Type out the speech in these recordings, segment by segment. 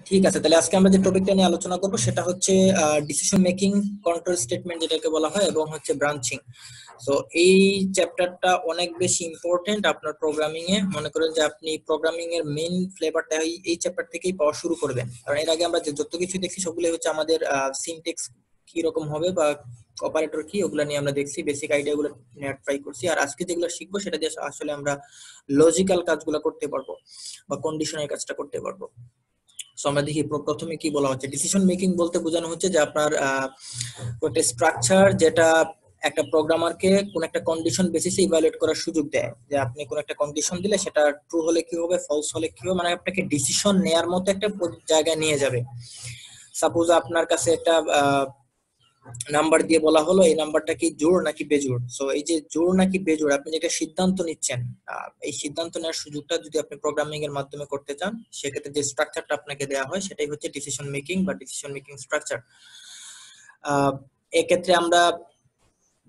ঠিক আছে, তাহলে আজকে আমরা যে টপিকটা নিয়ে আলোচনা করব সেটা হচ্ছে ডিসিশন মেকিং, কন্ট্রোল স্টেটমেন্ট যেটাকে বলা হয়, এবং হচ্ছে ব্রাঞ্চিং। সো এই চ্যাপ্টারটা অনেক বেশি ইম্পর্টেন্ট আপনার প্রোগ্রামিং এ। মনে করেন যে আপনি প্রোগ্রামিং এর মেইন ফ্লেভারটা এই চ্যাপ্টার থেকেই পাওয়া শুরু করবেন, কারণ এর আগে আমরা যে যত কিছু দেখছি সবগুলো হচ্ছে আমাদের সিনট্যাক্স কি রকম হবে বা অপারেটর কি, ওগুলো নিয়ে আমরা দেখছি, বেসিক আইডিয়া গুলো নেওয়ার ট্রাই করছি। আর আজকে যেগুলো শিখবো সেটা দিয়ে আসলে আমরা লজিক্যাল কাজগুলো করতে পারবো বা কন্ডিশনের কাজটা করতে পারবো। সো আমরা দেখি প্রথমে কি বলা হচ্ছে। ডিসিশন মেকিং বলতে বোঝানো হচ্ছে যে আপনার একটা স্ট্রাকচার যেটা একটা প্রোগ্রামারকে কোন একটা কন্ডিশন বেসিসে ইভালুয়েট করার সুযোগ দেয়, যে আপনি কোন একটা কন্ডিশন দিলে সেটা ট্রু হলে কি হবে, ফলস হলে কি হবে, মানে আপনাকে ডিসিশন নেয়ার মতো একটা জায়গায় নিয়ে যাবে। সাপোজ আপনার কাছে একটা নাম্বার দিয়ে বলা হলো এই নাম্বারটা কি জোড় নাকি বেজোড়। সো এই যে জোড় নাকি বেজোড় আপনি যেটা সিদ্ধান্ত নিচ্ছেন, এই সিদ্ধান্ত নেওয়ার সুযোগটা যদি আপনি প্রোগ্রামিং এর মাধ্যমে করতে চান, সেক্ষেত্রে যে স্ট্রাকচারটা আপনাকে দেওয়া হয় সেটাই হচ্ছে ডিসিশন মেকিং বা ডিসিশন মেকিং স্ট্রাকচার। এক্ষেত্রে আমরা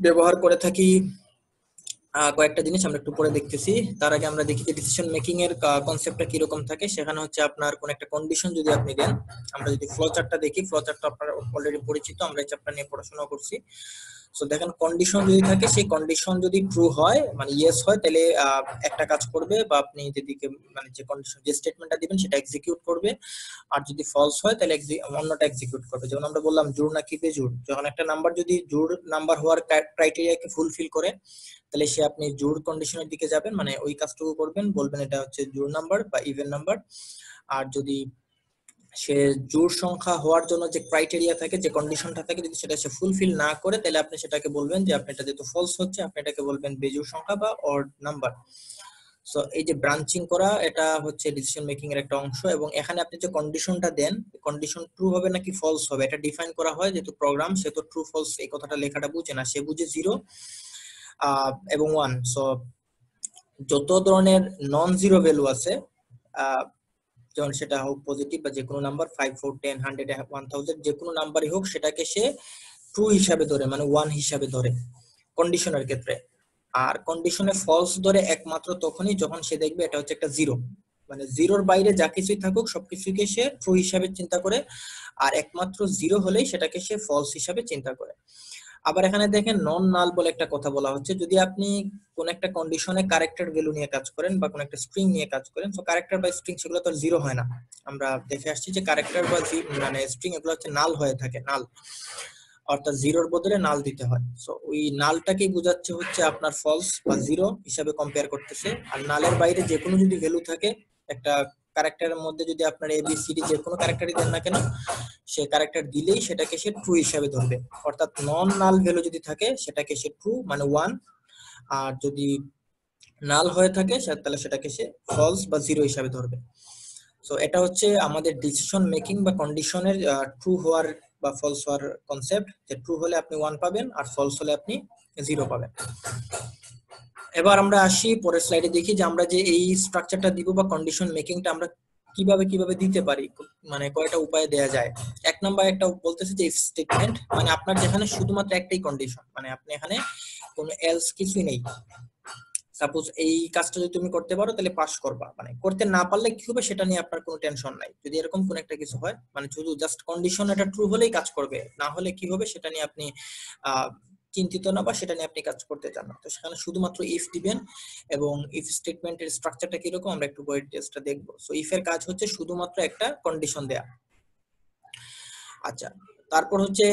ব্যবহার করে থাকি কয়েকটা জিনিস, আমরা একটু পরে দেখতেছি। তার আগে আমরা দেখি যে ডিসিশন মেকিং এর কনসেপ্টটা কিরকম থাকে। সেখানে হচ্ছে আপনার কোন একটা কন্ডিশন যদি আপনি দেন, আমরা যদি ফ্লো চার্টটা দেখি, ফ্লো চার্টটা আপনার অলরেডি পরিচিত, আমরা এই চ্যাপ্টার নিয়ে পড়াশোনা করছি। সো দেখেন, কন্ডিশন যদি থাকে, সেই কন্ডিশন যদি ট্রু হয় মানে ইয়েস হয়, তাহলে একটা কাজ করবে, বা আপনি যেদিকে মানে যে কন্ডিশন যে স্টেটমেন্টটা দিবেন সেটা এক্সিকিউট করবে। আর যদি ফলস হয় তাহলে অন্যটা এক্সিকিউট করবে। যেমন আমরা বললাম জোড় নাকি বেজোড়, যখন একটা নাম্বার যদি জোড় নাম্বার হওয়ার ক্রাইটেরিয়াকে ফুলফিল করে, তাহলে সে আপনি জোড় কন্ডিশনের দিকে যাবেন, মানে ওই কাজটুকু করবেন, বলবেন এটা হচ্ছে জোড় নাম্বার বা ইভেন নাম্বার। আর যদি সে জোড় সংখ্যা হওয়ার জন্য যে ক্রাইটেরিয়া থাকে, যে কন্ডিশনটা থাকে, যদি সেটা সে ফুলফিল না করে, তাহলে আপনি সেটাকে বলবেন যে আপনি এটা যেহেতু ফলস হচ্ছে, আপনি এটাকে বলবেন বেজোড় সংখ্যা বা অড নাম্বার। সো এই যে ব্রাঞ্চিং করা, এটা হচ্ছে ডিসিশন মেকিং এর একটা অংশ। এবং এখানে আপনি যে কন্ডিশনটা দেন, কন্ডিশন ট্রু হবে নাকি ফলস হবে, এটা ডিফাইন করা হয়। যেহেতু প্রোগ্রাম, সে তো ট্রু ফলস এই কথাটা লেখাটা বুঝে না, সে বুঝে 0 এবং 1। সো যত ধরনের নন জিরো ভ্যালু আছে, যেমন সেটা হোক পজিটিভ বা যে কোনো নাম্বার, 5 4 10 100 1000 যে কোনো নাম্বারই হোক, সেটাকে সে ট্রু হিসাবে ধরে, মানে 1 হিসাবে ধরে কন্ডিশনের ক্ষেত্রে। আর কন্ডিশনে ফলস ধরে একমাত্র তখনই যখন সে দেখবে এটা হচ্ছে একটা 0, মানে 0-র বাইরে যা কিছুই থাকুক সবকিছুকে সে ট্রু হিসাবে চিন্তা করে, আর একমাত্র 0 হলেই সেটাকে সে ফলস হিসাবে চিন্তা করে। আবার এখানে দেখেন, নন নাল বলে একটা কথা বলা হচ্ছে। যদি আপনি কোন একটা কন্ডিশনে ক্যারেক্টার ভ্যালু নিয়ে কাজ করেন বা কোন একটা স্ট্রিং নিয়ে কাজ করেন, তো ক্যারেক্টার বা স্ট্রিং সেগুলো তো 0 হয় না। আমরা দেখে আসছি যে ক্যারেক্টার বা মানে স্ট্রিং এগুলো হচ্ছে নাল হয়ে থাকে, নাল, অর্থাৎ 0-র বদলে নাল দিতে হয়। সো ওই নালটাকেই বোঝাচ্ছে হচ্ছে আপনার ফলস বা 0 হিসাবে কম্পেয়ার করতেছে। আর নালের বাইরে যে কোনো যদি ভ্যালু থাকে, একটা ক্যারেক্টারের মধ্যে যদি আপনার ABCD যে কোনো ক্যারেক্টারই দেন না কেন, সে ক্যারেক্টার দিলেই সেটাকে সে ট্রু হিসাবে ধরবে। অর্থাৎ নন নাল ভ্যালু যদি থাকে সেটাকে সে ট্রু মানে 1, আর যদি নাল হয়ে থাকে তাহলে সেটাকে সে ফলস বা 0 হিসাবে ধরবে। সো এটা হচ্ছে আমাদের ডিসিশন মেকিং বা কন্ডিশনের ট্রু হওয়ার বা ফলস হওয়ার কনসেপ্ট, যে ট্রু হলে আপনি 1 পাবেন আর ফলস হলে আপনি 0 পাবেন। এবার আমরা আসি পরের স্লাইডে, দেখি যে আমরা যে এই স্ট্রাকচারটা দিব বা কন্ডিশন মেকিংটা আমরা কিভাবে দিতে পারি, মানে কয়টা উপায়ে দেয়া যায়। এক নাম্বার একটা বলতেছে যে ইফ স্টেটমেন্ট, মানে আপনার যেখানে শুধুমাত্র একটাই কন্ডিশন, মানে আপনি এখানে কোনো এলস কিছুই নেই। সাপোজ এই কাজটা যদি তুমি করতে পারো তাহলে পাস করবা, মানে করতে না পারলে কি হবে সেটা নিয়ে আপনার কোনো টেনশন নাই। যদি এরকম কোন একটা কিছু হয়, মানে শুধু জাস্ট কন্ডিশন এটা ট্রু হলেই কাজ করবে, না হলে কি হবে সেটা নিয়ে আপনি চিন্তিত না বা সেটা নিয়ে আপনি কাজ করতে চান না। তো সেখানে শুধুমাত্র ইফ দিবেন। এবং ইফ স্টেটমেন্টের স্ট্রাকচারটা কিরকম আমরা একটু বইয়ের টেস্টটা দেখবো। সো ইফ এর কাজ হচ্ছে শুধুমাত্র একটা কন্ডিশন দেয়া। আচ্ছা, তারপর হচ্ছে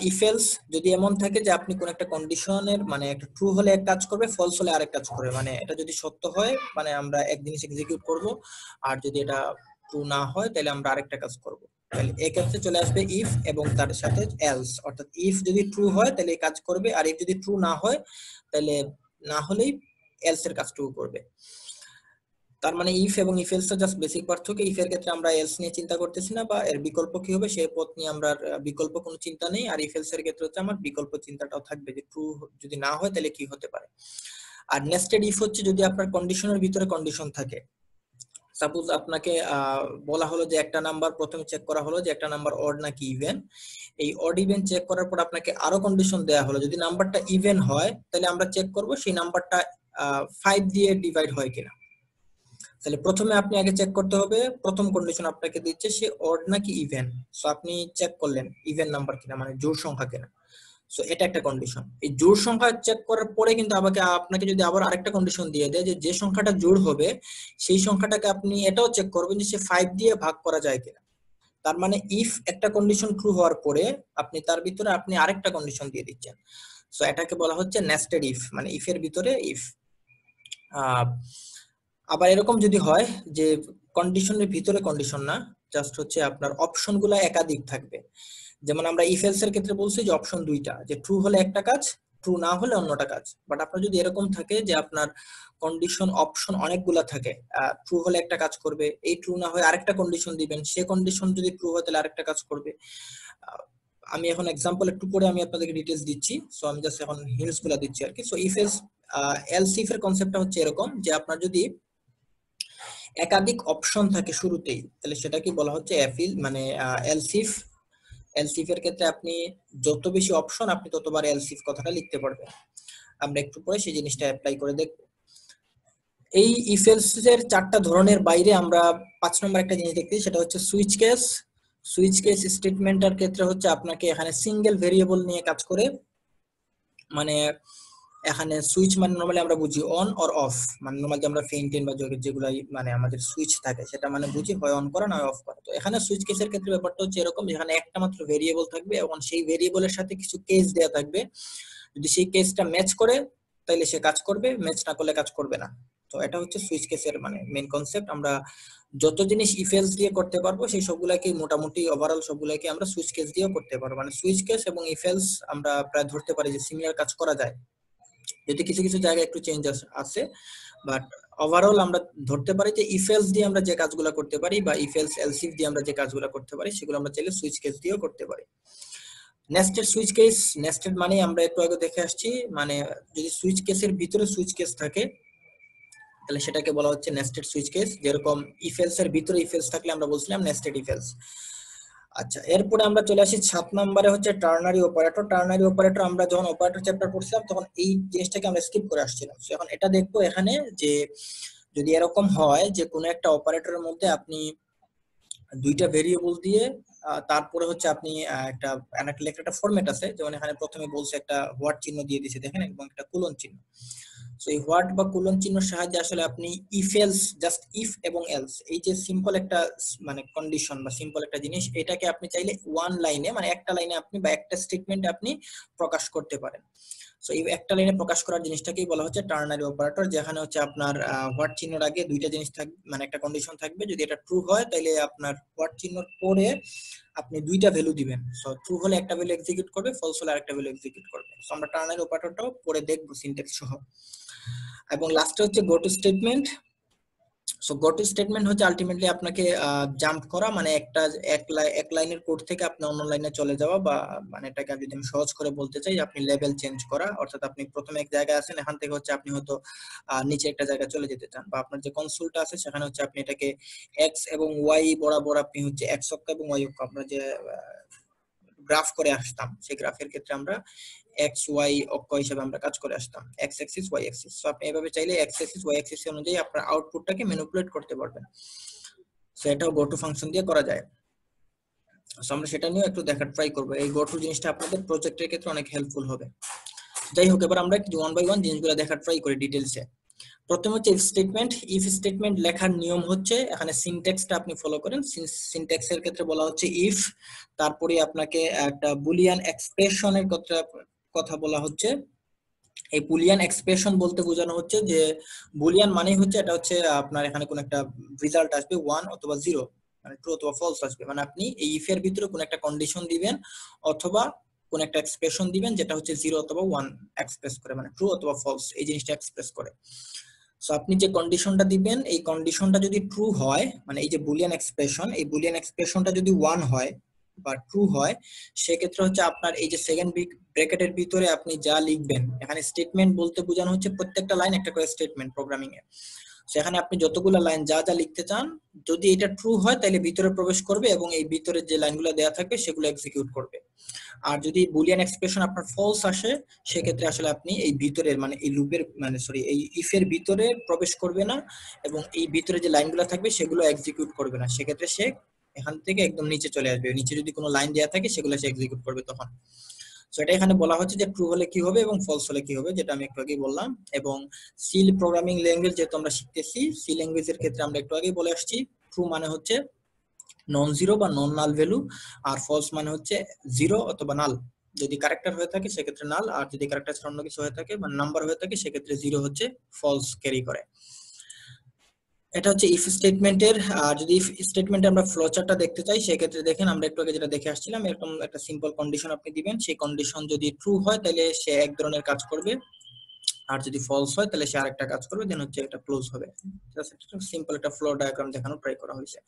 ইফ এলস, যদি এমন থাকে যে আপনি কোন একটা কন্ডিশনের মানে একটা ট্রু হলে এক কাজ করবে, ফলস হলে আরেক কাজ করবে, মানে এটা যদি সত্য হয় মানে আমরা এক জিনিস এক্সিকিউট করব, আর যদি এটা ট্রু না হয় তাহলে আমরা আরেকটা কাজ করব। তাহলে এই ক্ষেত্রে চলে আসবে ইফ এবং তার সাথে এলস, অর্থাৎ ইফ যদি ট্রু হয় তাহলে এই কাজ করবে, আর ইফ যদি ট্রু না হয় তাহলে না হলেই এলস এর কাজটুকু করবে। তার মানে ইফ এবং ইফ এলস জাস্ট বেসিক পার্থক্য। ইফ এর ক্ষেত্রে আমরা এলস নিয়ে চিন্তা করতেছি না, বা এর বিকল্প কি হবে সেই পথ নিয়ে আমরা বিকল্প কোনো চিন্তা নেই। আর ইফ এলস এর ক্ষেত্রে হচ্ছে আমার বিকল্প চিন্তাটাও থাকবে, যে ট্রু যদি না হয় তাহলে কি হতে পারে। আর নেস্টেড ইফ হচ্ছে যদি আপনার কন্ডিশনের ভিতরে কন্ডিশন থাকে। সাপোজ আপনাকে বলা হলো যে একটা নাম্বার, প্রথমে চেক করা হলো যে একটা নাম্বার অড নাকি ইভেন। এই অড ইভেন চেক করার পর আপনাকে আরো কন্ডিশন দেয়া হলো, যদি নাম্বারটা ইভেন হয় তাহলে আমরা চেক করব সেই নাম্বারটা 5 দিয়ে ডিভাইড হয় কিনা। তাহলে প্রথমে আপনি আগে চেক করতে হবে প্রথম কন্ডিশন আপনাকে দিচ্ছে সে অড নাকি ইভেন। সো আপনি চেক করলেন ইভেন নাম্বার কিনা, মানে জোড় সংখ্যা কিনা। সো এটা একটা কন্ডিশন। এই জোড় সংখ্যা চেক করার পরে কিন্তু আপনাকে যদি আবার আরেকটা কন্ডিশন দিয়ে দেয় যে সংখ্যাটা জোড় হবে সেই সংখ্যাটাকে আপনি এটাও চেক করবেন যে সে 5 দিয়ে ভাগ করা যায় কিনা। তার মানে ইফ একটা কন্ডিশন ট্রু হওয়ার পরে আপনি তার ভিতরে আপনি আরেকটা কন্ডিশন দিয়ে দিচ্ছেন। সো এটাকে বলা হচ্ছে নেস্টেড ইফ, মানে ইফ এর ভিতরে ইফ। আবার এরকম যদি হয় যে কন্ডিশনের ভিতরে কন্ডিশন না, জাস্ট হচ্ছে আপনার অপশন গুলা একাধিক থাকবে। যেমন আমরা ইফ এলস এর ক্ষেত্রে বলছি যে অপশন দুইটা, যে ট্রু হলে একটা কাজ, ট্রু না হলে অন্যটা কাজ। বাট আপনার যদি এরকম থাকে যে আপনার কন্ডিশন অপশন অনেকগুলা থাকে, ট্রু হলে একটা কাজ করবে, এই ট্রু না হয়ে আরেকটা কন্ডিশন দিবেন, সে কন্ডিশন যদি ট্রু হয় তাহলে আরেকটা কাজ করবে। আমি এখন এক্সাম্পল একটু পরে আমি আপনাদেরকে ডিটেইলস দিচ্ছি। সো আমি জাস্ট এখন হিন্টস গুলা দিচ্ছি আর কি। So if else else if এর কনসেপ্টটা হচ্ছে এরকম যে আপনার যদি একাধিক অপশন থাকে শুরুতেই তাহলে সেটাকে বলা হচ্ছে এফিল, মানে এলসিফ। এলসিফ এর ক্ষেত্রে আপনি যত বেশি অপশন আপনি ততবার এলসিফ কথাটা লিখতে পারবেন। আমরা একটু পরে সেই জিনিসটা অ্যাপ্লাই করে দেখব। এই ইফ এলস এর চারটা ধরনের বাইরে আমরা 5 নম্বর একটা জিনিস দেখতেছি, সেটা হচ্ছে সুইচ কেস। সুইচ কেস স্টেটমেন্টের ক্ষেত্রে হচ্ছে আপনাকে এখানে সিঙ্গেল ভেরিয়েবল নিয়ে কাজ করে, মানে এখানে সুইচ মানে নরমালি আমরা বুঝি অন অর অফ, মানে নরমালি আমরা ফ্যান টেন বা যেগুলো মানে আমাদের সুইচ থাকে সেটা মানে বুঝি হয় অন করা না অফ করা। তো এখানে সুইচ কেসের ক্ষেত্রে ব্যাপারটা হচ্ছে এরকম, যেখানে একটা মাত্র ভেরিয়েবল থাকবে এবং সেই ভেরিয়েবলের সাথে কিছু কেস দেয়া থাকবে। যদি সেই কেসটা ম্যাচ করে তাহলে সে কাজ করবে, ম্যাচ না করলে কাজ করবে না। তো এটা হচ্ছে সুইচ কেসের মানে মেইন কনসেপ্ট। আমরা যত জিনিস ইফ এলস দিয়ে করতে পারবো সেই সবগুলাকে মোটামুটি ওভারঅল সবগুলাকে আমরা সুইচ কেস দিয়েও করতে পারবো। মানে সুইচ কেস এবং ইফ এলস আমরা প্রায় ধরতে পারি যে সিমিলার কাজ করা যায়, যদি কিছু কিছু জায়গায় একটু চেঞ্জ আছে। বাট ওভারঅল আমরা ধরতে পারি যে ইফ এলস দিয়ে আমরা যে কাজগুলো করতে পারি বা ইফ এলস এলসিফ দিয়ে আমরা যে কাজগুলো করতে পারি সেগুলো আমরা চাইলে সুইচ কেস দিয়েও করতে পারি। নেস্টেড সুইচ কেস, নেস্টেড মানে আমরা একটু আগে দেখে আসছি, মানে যদি সুইচ কেসের ভিতরে সুইচ কেস থাকে তাহলে সেটাকে বলা হচ্ছে নেস্টেড সুইচ কেস। যেরকম ইফ এলস এর ভিতরে ইফ এলস থাকলে আমরা বলছিলাম নেস্টেড ইফ এলস। আচ্ছা, এরপরে আমরা চলে আসি 7 নম্বরে হচ্ছে টার্নারি অপারেটর। টার্নারি অপারেটর আমরা যখন অপারেটর চ্যাপ্টার পড়ছিলাম তখন এই জিনিসটাকে আমরা স্কিপ করে আসছিলাম। সো এখন এটা দেখবো এখানে যে যদি এরকম হয় যে কোনো একটা অপারেটরের মধ্যে আপনি দুইটা ভেরিয়েবল দিয়ে তারপরে হচ্ছে আপনি একটা একটা ফরম্যাট আছে, যেমন এখানে প্রথমে বলছে একটা হোয়াট চিহ্ন দিয়ে দিয়েছে দেখেন এবং একটা কোলন চিহ্ন। সো এই হোয়াট বা কোলন চিহ্নের সাহায্যে আসলে আপনি ইফ এলস, জাস্ট ইফ এবং এলস, এই যে সিম্পল একটা মানে কন্ডিশন বা সিম্পল একটা জিনিস, এটাকে আপনি চাইলে ওয়ান লাইনে মানে একটা লাইনে আপনি বা একটা স্টেটমেন্টে আপনি প্রকাশ করতে পারেন। সো এই একটা লাইনে প্রকাশ করার জিনিসটাকেই বলা হচ্ছে টার্নারি অপারেটর, যেখানে হচ্ছে আপনার হোয়াট চিহ্নের আগে দুইটা জিনিস থাকবে, মানে একটা কন্ডিশন থাকবে। যদি এটা ট্রু হয় তাহলে আপনার হোয়াট চিহ্নের পরে আপনি দুইটা ভ্যালু দিবেন। সো ট্রু হলে একটা ভ্যালু এক্সিকিউট করবে, ফলস হলে আরেকটা ভ্যালু এক্সিকিউট করবে। সো আমরা টার্নারি অপারেটরটাও পরে দেখবো সিনট্যাক্স সহ। এবং লাস্টে হচ্ছে go two statement. So go to statement হচ্ছে আলটিমেটলি আপনাকে জাম্প করা, মানে এক লাইনের কোড থেকে আপনি অন্য লাইনে চলে যাওয়া, বা মানে এটাকে যদি আমি সহজ করে বলতে চাই আপনি লেভেল চেঞ্জ করা। অর্থাৎ আপনি প্রথমে এক জায়গায় আছেন, এখান থেকে হচ্ছে আপনি হয়তো নিচে একটা জায়গায় চলে যেতে চান, বা আপনার যে কনসোলটা আছে সেখানে হচ্ছে আপনি এটাকে এক্স এবং ওয়াই বরাবর আপনি হচ্ছে এক্স অক্ষ এবং ওয়াই অক্ষ আমরা যে গ্রাফ করে আসতাম সেই গ্রাফের ক্ষেত্রে আমরা এক্স ওয়াই অক্ষ হিসেবে আমরা কাজ করে আসতাম, X axis Y axis. So আপনি এভাবে চাইলে এক্স অ্যাক্সিস ওয়াই অ্যাক্সিস অনুযায়ী আপনার আউটপুটটাকে ম্যানিপুলেট করতে পারবেন। সো এটাও গো টু ফাংশন দিয়ে করা যায়। সো আমরা সেটা নিয়ে একটু দেখার ট্রাই করব। এই গো টু জিনিসটা আপনাদের প্রজেক্টের ক্ষেত্রে অনেক হেল্পফুল হবে। যাই হোক, এবার আমরা একটু ওয়ান বাই ওয়ান জিনিসগুলো দেখার ট্রাই করি ডিটেইলসে। প্রথম হচ্ছে ইফ স্টেটমেন্ট। ইফ স্টেটমেন্ট লেখার নিয়ম হচ্ছে এখানে সিনট্যাক্সটা আপনি ফলো করেন। সিনট্যাক্সের ক্ষেত্রে বলা হচ্ছে ইফ, তারপরে আপনাকে একটা বুলিয়ান এক্সপ্রেশনের কথা বলা হচ্ছে। এই বুলিয়ান এক্সপ্রেশন বলতে বোঝানো হচ্ছে যে বুলিয়ান মানে হচ্ছে এটা হচ্ছে আপনার এখানে কোন একটা রেজাল্ট আসবে 1 অথবা 0, মানে ট্রু অথবা ফলস আসবে। মানে আপনি এই ইফ এর ভিতরে কোন একটা কন্ডিশন দিবেন অথবা কোন একটা এক্সপ্রেশন দিবেন যেটা হচ্ছে 0 অথবা 1 এক্সপ্রেস করে, মানে ট্রু অথবা ফলস এই জিনিসটা এক্সপ্রেস করে। সো আপনি যে কন্ডিশনটা দিবেন এই কন্ডিশনটা যদি ট্রু হয়, মানে এই যে বুলিয়ান এক্সপ্রেশন, এই বুলিয়ান এক্সপ্রেশনটা যদি 1 হয় বা ট্রু হয়, সেক্ষেত্রে হচ্ছে আপনার এই যে সেকেন্ড ব্র্যাকেটের ভিতরে আপনি যা লিখবেন, এখানে স্টেটমেন্ট বলতে বোঝানো হচ্ছে প্রত্যেকটা লাইন একটা করে স্টেটমেন্ট প্রোগ্রামিং এ। সেখানে আপনি যতগুলো লাইন যা যা লিখতে চান, যদি এটা ট্রু হয় তাহলে ভিতরে প্রবেশ করবে এবং এই ভিতরে যে লাইনগুলো দেওয়া থাকবে সেগুলো এক্সিকিউট করবে। আর যদি বুলিয়ান এক্সপ্রেশন আপনার ফলস আসে, সেক্ষেত্রে আসলে আপনি এই ভিতরের মানে এই লুপের মানে সরি এই ইফের ভিতরে প্রবেশ করবে না এবং এই ভিতরে যে লাইনগুলো থাকবে সেগুলো এক্সিকিউট করবে না। সেক্ষেত্রে সে এখান থেকে একদম নিচে চলে আসবে, নিচে যদি কোনো লাইন দেওয়া থাকে সেগুলো সে এক্সিকিউট করবে তখন। সো এটা এখানে বলা হচ্ছে যে ট্রু হলে কি হবে এবং ফলস হলে কি হবে, যেটা আমি একটু আগেই বললাম। এবং সি প্রোগ্রামিং ল্যাঙ্গুয়েজ যেহেতু আমরা শিখতেছি, সি ল্যাঙ্গুয়েজের ক্ষেত্রে আমরা একটু আগেই বলে আসছি ট্রু মানে হচ্ছে নন জিরো বা নন নাল ভ্যালু, আর ফলস মানে হচ্ছে জিরো অথবা নাল। যদি ক্যারেক্টার হয়ে থাকে সেক্ষেত্রে নাল, আর যদি ক্যারেক্টার ছাড়া অন্য কিছু হয়ে থাকে মানে নাম্বার হয়ে থাকে সেক্ষেত্রে জিরো হচ্ছে ফলস ক্যারি করে। এটা হচ্ছে ইফ স্টেটমেন্টের। যদি ইফ স্টেটমেন্টে আমরা ফ্লো চার্টটা দেখতে চাই সেক্ষেত্রে দেখেন আমরা একটু আগে যেটা দেখে আসছিলাম, এরকম একটা সিম্পল কন্ডিশন আপনি দিবেন, সেই কন্ডিশন যদি ট্রু হয় তাহলে সে এক ধরনের কাজ করবে, আর যদি ফলস হয় তাহলে সে আরেকটা কাজ করবে, দেন হচ্ছে এটা ক্লোজ হবে। জাস্ট একটা সিম্পল একটা ফ্লো ডায়াগ্রাম দেখানো ট্রাই করা হয়েছে।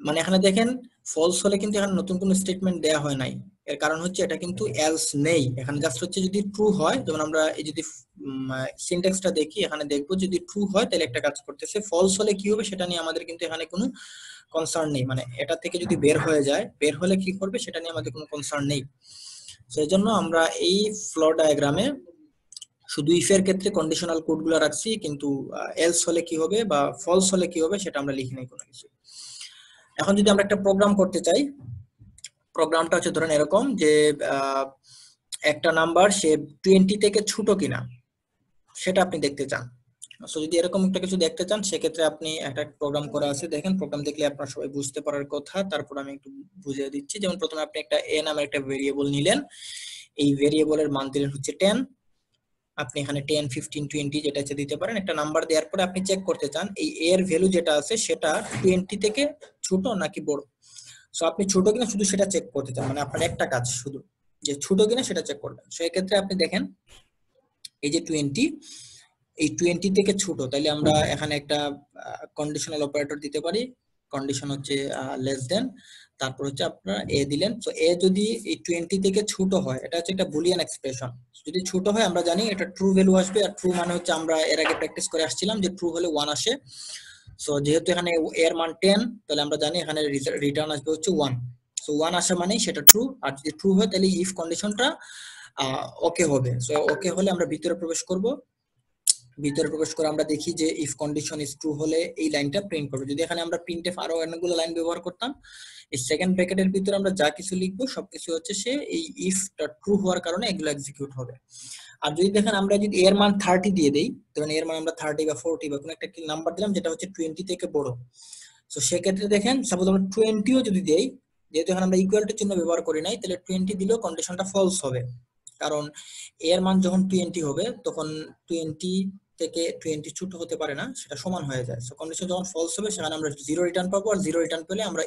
মানে এখানে দেখেন ফলস হলে কিন্তু এখানে নতুন কোনো স্টেটমেন্ট দেয়া হয় নাই, এর কারণ হচ্ছে এটা কিন্তু এলস নেই, এখানে জাস্ট হচ্ছে যদি ট্রু হয়, যেমন আমরা এই যদি সিনট্যাক্সটা দেখি এখানে দেখবো যদি ট্রু হয় তাহলে একটা কাজ করতেছে, ফলস হলে কি হবে সেটা নিয়ে আমাদের কিন্তু এখানে কোনো কনসার্ন নেই, মানে এটা থেকে যদি বের হয়ে যায়, বের হলে কি করবে সেটা নিয়ে আমাদের কোনো কনসার্ন নেই। সেই জন্য আমরা এই ফ্লো ডায়াগ্রামে শুধু ইফের ক্ষেত্রে কন্ডিশনাল কোডগুলো রাখছি, কিন্তু এলস হলে কি হবে বা ফলস হলে কি হবে সেটা আমরা লিখি নাই কোনো কিছু। এখন যদি আমরা একটা প্রোগ্রাম করতে চাই, প্রোগ্রামটা হচ্ছে ধরেন এরকম যে একটা নাম্বার সে 20 থেকে ছোট কিনা সেটা আপনি দেখতে চান। সো যদি এরকম একটা কিছু দেখতে চান সেক্ষেত্রে আপনি একটা প্রোগ্রাম করা আছে, দেখেন প্রোগ্রাম দেখলে আপনারা সবাই বুঝতে পারার কথা, তারপর আমি একটু বুঝিয়ে দিচ্ছি। যেমন প্রথমে আপনি একটা এ নামের একটা ভেরিয়েবল নিলেন, এই ভেরিয়েবলের মান দিলেন হচ্ছে 10, আপনি এখানে 10, 15, 20 যেটা ইচ্ছে দিতে পারেন। একটা নাম্বার দেওয়ার পরে আপনি চেক করতে চান এই এর ভ্যালু যেটা আছে সেটা 20 থেকে ছোট নাকি বড়। সো আপনি ছোট কিনা শুধু সেটা চেক করতে চান, মানে আপনার একটা কাজ শুধু যে ছোট কিনা সেটা চেক করবেন। সেই ক্ষেত্রে আপনি দেখেন এই যে 20, এই 20 থেকে ছোট, তাইলে আমরা এখানে একটা কন্ডিশনাল অপারেটর দিতে পারি। কন্ডিশন হচ্ছে লেস দেন, তারপর হচ্ছে আপনারা এ দিলেন। তো এ যদি এই 20 থেকে ছোট হয়, এটা হচ্ছে একটা বুলিয়ান এক্সপ্রেশন, যদি ছোট হয় আমরা জানি এটা ট্রু ভ্যালু আসবে, আর ট্রু মানে হচ্ছে আমরা এর আগে প্র্যাকটিস করে আসছিলাম যে ট্রু হলে 1 আসে। সো যেহেতু এখানে এর মান 10, তাহলে আমরা জানি এখানে রিটার্ন আসবে হচ্ছে 1। সো 1 আসা মানে সেটা ট্রু, আর যদি ট্রু হয় তাহলে ইফ কন্ডিশনটা ওকে হবে। সো ওকে হলে আমরা ভিতরে প্রবেশ করব, ভিতরে প্রবেশ করে আমরা দেখি যে ইফ কন্ডিশন ইজ ট্রু হলে এই লাইনটা প্রিন্ট করবে। যদি এখানে আমরা প্রিন্টএফ আরো অনেকগুলো লাইন ব্যবহার করতাম, এই সেকেন্ড ব্র্যাকেটের ভিতরে আমরা যা কিছু লিখবো সবকিছু হচ্ছে সে এই ইফটা ট্রু হওয়ার কারণে এগুলো এক্সিকিউট হবে। আর যদি দেখেন আমরা যদি এর মান 30 দিয়ে দেই, তখন এর মান আমরা 30 বা 40 বা কোনো একটা নাম্বার দিলাম যেটা হচ্ছে 20 থেকে বড়, তো সেক্ষেত্রে দেখেন সাপোজ আমরা 20ও যদি দেই, যেহেতু এখানে আমরা ইকুয়াল টু চিহ্ন ব্যবহার করি নাই, তাহলে 20 দিলেও কন্ডিশনটা ফলস হবে, কারণ এর মান যখন 20 হবে তখন 20 থেকে 20 ছোট হতে পারে না, সেটা সমান হয়ে যায়। সো কন্ডিশন যখন ফলস হবে সেখানে আমরা জিরো রিটার্ন পাবো, আর জিরো রিটার্ন পেলে আমরা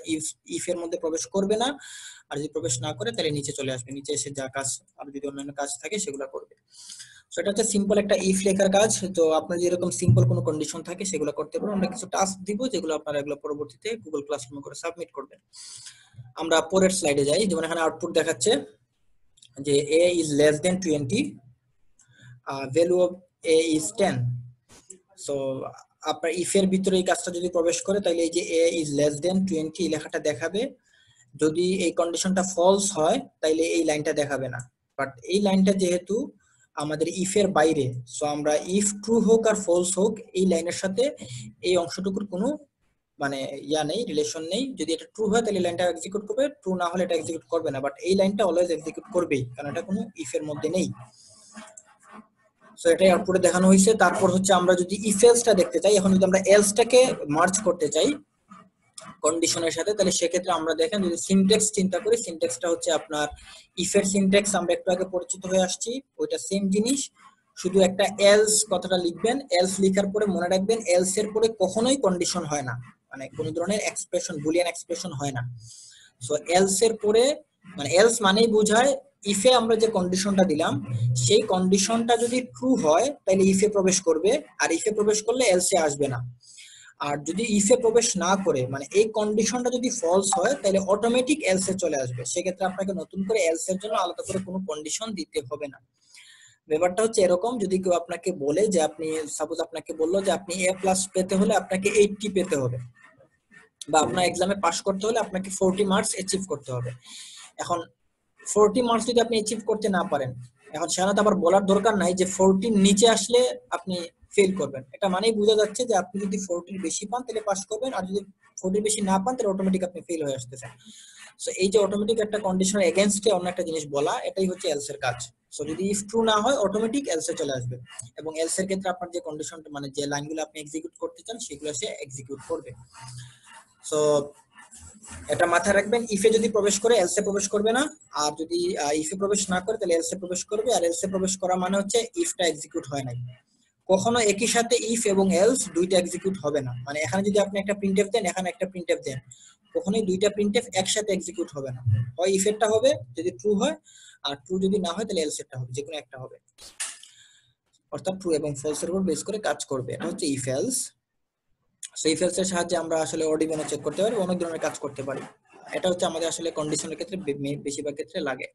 ইফ এর মধ্যে প্রবেশ করবে না, আর যদি প্রবেশ না করে তাহলে নিচে চলে আসবে, নিচে এসে যা কাজ আর যদি অন্যান্য কাজ থাকে সেগুলো করবে। সো এটা হচ্ছে সিম্পল একটা ইফ লেখার কাজ। তো আপনার যেরকম সিম্পল কোনো কন্ডিশন থাকে সেগুলো করতে পারো, আমরা কিছু টাস্ক দিব যেগুলো আপনারা এগুলো পরবর্তীতে গুগল ক্লাসরুমে করে সাবমিট করবেন। আমরা পরের স্লাইডে যাই। যেমন এখানে আউটপুট দেখাচ্ছে যে a is less than 20, value of a is 10। So আপনার ইফ এর ভিতরে এই কাজটা যদি প্রবেশ করে তাহলে এই যে a is less than 20 লেখাটা দেখাবে, যদি এই কন্ডিশনটা ফলস হয় তাহলে এই লাইনটা দেখাবে না। বাট এই লাইনটা যেহেতু আমাদের ইফ এর বাইরে, সো আমরা ইফ ট্রু হোক আর ফলস হোক এই লাইনের সাথে এই অংশটুকুর কোনো মানে ইয়া নেই, রিলেশন নেই। যদি এটা ট্রু হয় তাহলে লাইনটা এক্সিকিউট করবে, ট্রু না হলে এটা এক্সিকিউট করবে না, বাট এই লাইনটা অলওয়েজ এক্সিকিউট করবেই কারণ এটা কোনো ইফ এর মধ্যে নেই। সো এটাই আউটপুটে দেখানো হয়েছে। তারপর হচ্ছে আমরা যদি ইফ এলসটা দেখতে চাই, এখন যদি আমরা এলসটাকে মার্জ করতে চাই কন্ডিশনের সাথে, তাহলে সেক্ষেত্রে আমরা দেখেন যদি সিনট্যাক্স চিন্তা করি, সিনট্যাক্সটা হচ্ছে আপনার ইফের সিনট্যাক্স আমরা একটু আগে পরিচিত হয়ে আসছি, ওইটা সেম জিনিস, শুধু একটা এলস কথাটা লিখবেন। এলস লেখার পরে মনে রাখবেন এলস এর পরে কখনোই কন্ডিশন হয় না, মানে কোনো ধরনের এক্সপ্রেশন বুলিয়ান এক্সপ্রেশন হয় না। সো এলস এর পরে মানে এলস মানেই বোঝায় ইফে আমরা যে কন্ডিশনটা দিলাম সেই কন্ডিশনটা যদি ট্রু হয় তাহলে ইফে প্রবেশ করবে, আর ইফে প্রবেশ করলে এলসে আসবে না। আর যদি ইফে প্রবেশ না করে মানে এই কন্ডিশনটা যদি ফলস হয় তাহলে অটোমেটিক এলসে চলে আসবে, সেক্ষেত্রে আপনাকে নতুন করে এলস এর জন্য আলাদা করে কোনো কন্ডিশন দিতে হবে না। ব্যাপারটা হচ্ছে এরকম, যদি কেউ আপনাকে বলে যে আপনি সাপোজ আপনাকে বললো যে আপনি এ প্লাস পেতে হলে আপনাকে 80 পেতে হবে, বা আপনার এক্সামে পাস করতে হলে আপনাকে 40 মার্কস অ্যাচিভ করতে হবে। এখন 40 মার্কস যদি আপনি অ্যাচিভ করতে না পারেন, এখন সেখানে তো আবার বলার দরকার নাই যে 40 নিচে আসলে আপনি ফেল করবেন। এটা মানেই বোঝা যাচ্ছে যে আপনি যদি 40 বেশি পান তাহলে পাস করবেন, আর যদি 40 বেশি না পান তাহলে অটোমেটিক আপনি ফেল হয়ে আসতেছেন। সো এই যে অটোমেটিক একটা কন্ডিশনের এগেইনস্টে অন্য একটা জিনিস বলা, এটাই হচ্ছে এলস এর কাজ। সো যদি ইফ ট্রু না হয় অটোমেটিক এলস এ চলে আসবে, এবং এলস এর ক্ষেত্রে আপনার যে কন্ডিশনটা মানে যে লাইনগুলো আপনি এক্সিকিউট করতে চান সেগুলো সে এক্সিকিউট করবে। সো এটা মাথায় রাখবেন, ইফে যদি প্রবেশ করে এলস এ প্রবেশ করবে না, আর যদি ইফে প্রবেশ না করে তাহলে এলস এ প্রবেশ করবে। আর এলস এ প্রবেশ করা মানে হচ্ছে ইফটা এক্সিকিউট হয় নাই। কখনো একই সাথে ইফ এবং এলস দুইটা এক্সিকিউট হবে না, মানে এখানে যদি আপনি একটা প্রিন্টএফ দেন, এখানে একটা প্রিন্টএফ দেন, কখনোই দুইটা প্রিন্টএফ একসাথে এক্সিকিউট হবে না। হয় ইফ এরটা হবে যদি ট্রু হয়, আর ট্রু যদি না হয় তাহলে এলস এরটা হবে, যে কোনো একটা হবে। অর্থাৎ ট্রু এবং ফলস এর উপর বেস করে কাজ করবে। এটা হচ্ছে if else. So if else এর সাহায্যে আমরা আসলে অডিবনো চেক করতে পারি, অনেক ধরনের কাজ করতে পারি। এটা হচ্ছে আমাদের আসলে কন্ডিশনের ক্ষেত্রে বেশিরভাগ ক্ষেত্রে লাগে।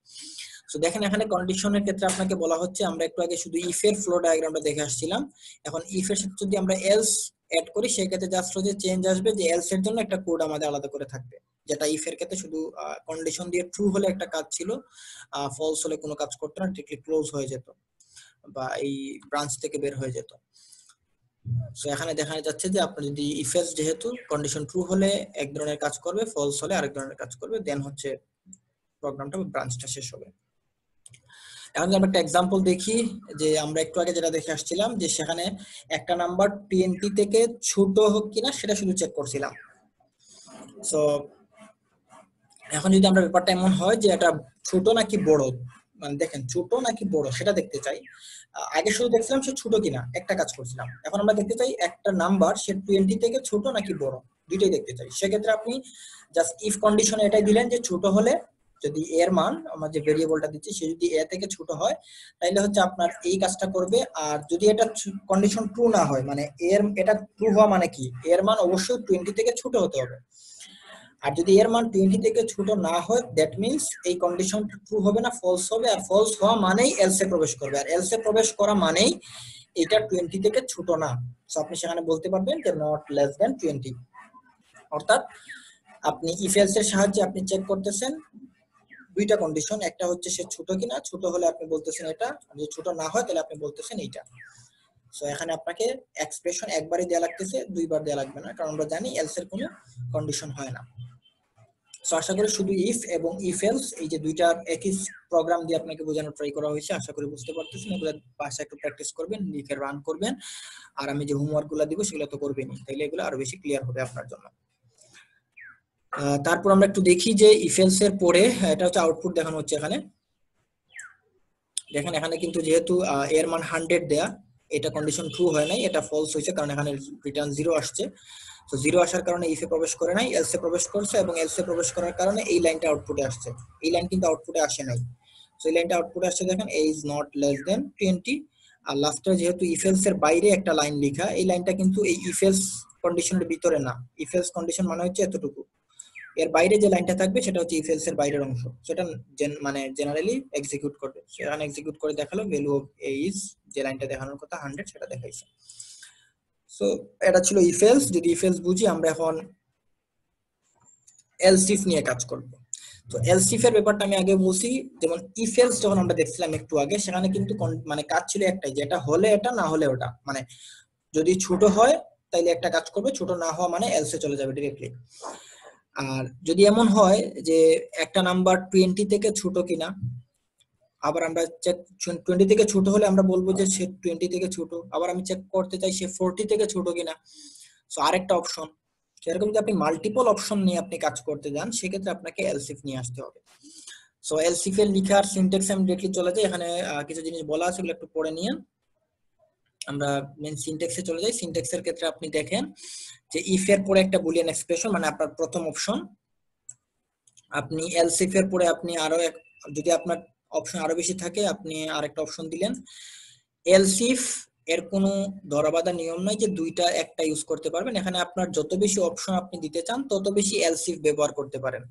সো দেখেন এখানে কন্ডিশনের ক্ষেত্রে আপনাকে বলা হচ্ছে, আমরা একটু আগে শুধু ইফ এর ফ্লো ডায়াগ্রামটা দেখে আসছিলাম, এখন ইফ এর সাথে যদি আমরা এলস অ্যাড করি সেক্ষেত্রে জাস্ট হচ্ছে চেঞ্জ আসবে, যে এলস এর জন্য একটা কোড আমাদের আলাদা করে থাকবে, যেটা ইফ এর ক্ষেত্রে শুধু কন্ডিশন দিয়ে ট্রু হলে একটা কাজ ছিল, ফলস হলে কোনো কাজ করতো না, ডিরেক্টলি ক্লোজ হয়ে যেত বা এই ব্রাঞ্চ থেকে বের হয়ে যেত। সো এখানে দেখা যাচ্ছে যে আপনার যদি ইফ এলস যেহেতু কন্ডিশন ট্রু হলে এক ধরনের কাজ করবে, ফলস হলে আরেক ধরনের কাজ করবে, দেন হচ্ছে প্রোগ্রামটা বা ব্রাঞ্চটা শেষ হবে। এখন আমরা একটা এক্সাম্পল দেখি, যে আমরা একটু আগে যেটা দেখে আসছিলাম যে সেখানে একটা নাম্বার 20 থেকে ছোট হোক কিনা সেটা শুধু চেক করছিলাম। সো এখন যদি আমরা ব্যাপারটা এমন হয় যে এটা ছোট নাকি বড়, মানে দেখেন ছোট নাকি বড় সেটা দেখতে চাই। আগে শুধু দেখছিলাম সে ছোট কিনা, একটা কাজ করছিলাম। এখন আমরা দেখতে চাই একটা নাম্বার সে 20 থেকে ছোট নাকি বড়, দুইটাই দেখতে চাই। সেক্ষেত্রে আপনি জাস্ট ইফ কন্ডিশনে এটাই দিলেন যে ছোট হলে, যদি এর মান আমরা যে ভেরিয়েবলটা দিচ্ছি সে যদি এ থেকে ছোট হয় তাহলে হচ্ছে আপনার এই কাজটা করবে। আর যদি এটা কন্ডিশন ট্রু না হয়, মানে এর এটা ট্রু হওয়া মানে কি, এর মান অবশ্যই 20 থেকে ছোট হতে হবে। আর যদি এর মান 20 থেকে ছোট না হয় দ্যাট মিন্স এই কন্ডিশনটা ট্রু হবে না, ফলস হবে। আর ফলস হওয়া মানেই এলস এ প্রবেশ করবে, আর এলস এ প্রবেশ করা মানেই এটা 20 থেকে ছোট না। সো আপনি সেখানে বলতে পারবেন যে নট লেস দ্যান 20। অর্থাৎ আপনি ইফ এলস এর সাহায্যে আপনি চেক করতেছেন দুইটা কন্ডিশন, একটা হচ্ছে সে ছোট কিনা, ছোট হলে আপনি বলতেছেন এটা, আর যদি ছোট না হয় তাহলে আপনি বলতেছেন এইটা। সো এখানে আপনাকে এক্সপ্রেশন একবারই দেয়া লাগতেছে, দুইবার দেয়া লাগবে না, কারণ আমরা জানি এলস এর কোনো কন্ডিশন হয় না। সো আশা করি শুধু ইফ এবং ইফ এলস এই যে দুইটার একই প্রোগ্রাম দিয়ে আপনাকে বোঝানোর ট্রাই করা হয়েছে, আশা করি বুঝতে পারতেছেন। এগুলো বাসায় একটু প্র্যাকটিস করবেন, লিখে রান করবেন, আর আমি যে হোমওয়ার্ক গুলো দিব সেগুলো তো করবেনই, তাইলে এগুলো আরো বেশি ক্লিয়ার হবে আপনার জন্য। তারপর আমরা একটু দেখি যে ইফ এলস এর পরে এটা হচ্ছে আউটপুট দেখানো হচ্ছে এখানে। দেখেন এখানে কিন্তু যেহেতু এর মান 100 দেয়া, এটা কন্ডিশন ট্রু হয় নাই, এটা ফলস হয়েছে, কারণ এখানে রিটার্ন 0 আসছে। তো 0 আসার কারণে ইফে প্রবেশ করে নাই, এলস এ প্রবেশ করছে, এবং এলস এ প্রবেশ করার কারণে এই লাইনটা আউটপুটে আসছে। এই লাইন কিন্তু আউটপুটে আসে নাই। সো এই লাইনটা আউটপুটে আসছে, দেখেন এ ইজ নট লেস দেন 20। আর লাস্টে যেহেতু ইফ এলস এর বাইরে একটা লাইন লেখা, এই লাইনটা কিন্তু এই ইফ এলস কন্ডিশনের ভিতরে না। ইফ এলস কন্ডিশন মানে হচ্ছে এতটুকু, এর বাইরে যে লাইনটা থাকবে সেটা হচ্ছে ইফ এলস এর বাইরের অংশ, সেটা মানে জেনারেলি এক্সিকিউট করবে। সেখানে এক্সিকিউট করে দেখালো ভ্যালু অফ এ ইজ, যে লাইনটা দেখানোর কথা 100 সেটা দেখাইছে। সো এটা ছিল ইফ এলস। যদি ইফ এলস বুঝি, আমরা এখন এলস ইফ নিয়ে কাজ করব। তো এলস ইফ এর ব্যাপারটা আমি আগে বলছি, যেমন ইফ এলস যখন আমরা দেখছিলাম একটু আগে, সেখানে কিন্তু মানে কাজ ছিল একটাই, যে এটা হলে এটা, না হলে ওটা। মানে যদি ছোট হয় তাইলে একটা কাজ করবে, ছোট না হওয়া মানে এলস এ চলে যাবে ডিরেক্টলি। আর যদি এমন হয় যে একটা নাম্বার 20 থেকে ছোট কিনা, আবার আমরা চেক 20 থেকে ছোট হলে আমরা বলবো যে সে 20 থেকে ছোট। আবার আমি চেক করতে চাই সে 40 থেকে ছোট কিনা, সো আরেকটা অপশন। সেরকম যদি আপনি মাল্টিপল অপশন নিয়ে আপনি কাজ করতে যান, সেক্ষেত্রে আপনাকে এলসিফ নিয়ে আসতে হবে। সো এলসিফ এর লিখার সিনট্যাক্স আমি ডিরেক্টলি চলে যাই। এখানে কিছু জিনিস বলা আছে, এগুলো একটু পড়ে নিয়ে আমরা মেন সিনট্যাক্সে চলে যাই। সিনট্যাক্সের ক্ষেত্রে আপনি দেখেন যে ইফ এর পরে একটা বুলিয়ান এক্সপ্রেশন, মানে আপনার প্রথম অপশন। আপনি এলসিফ এর পরে আপনি আরো যদি আপনার অপশন আরো বেশি থাকে আপনি আরেকটা অপশন দিলেন। এলসিফ এর কোনো ধরাবাঁধা নিয়ম নাই যে দুইটা একটা ইউজ করতে পারবেন। এখানে আপনার যত বেশি অপশন আপনি দিতে চান তত বেশি এলসিফ ব্যবহার করতে পারেন।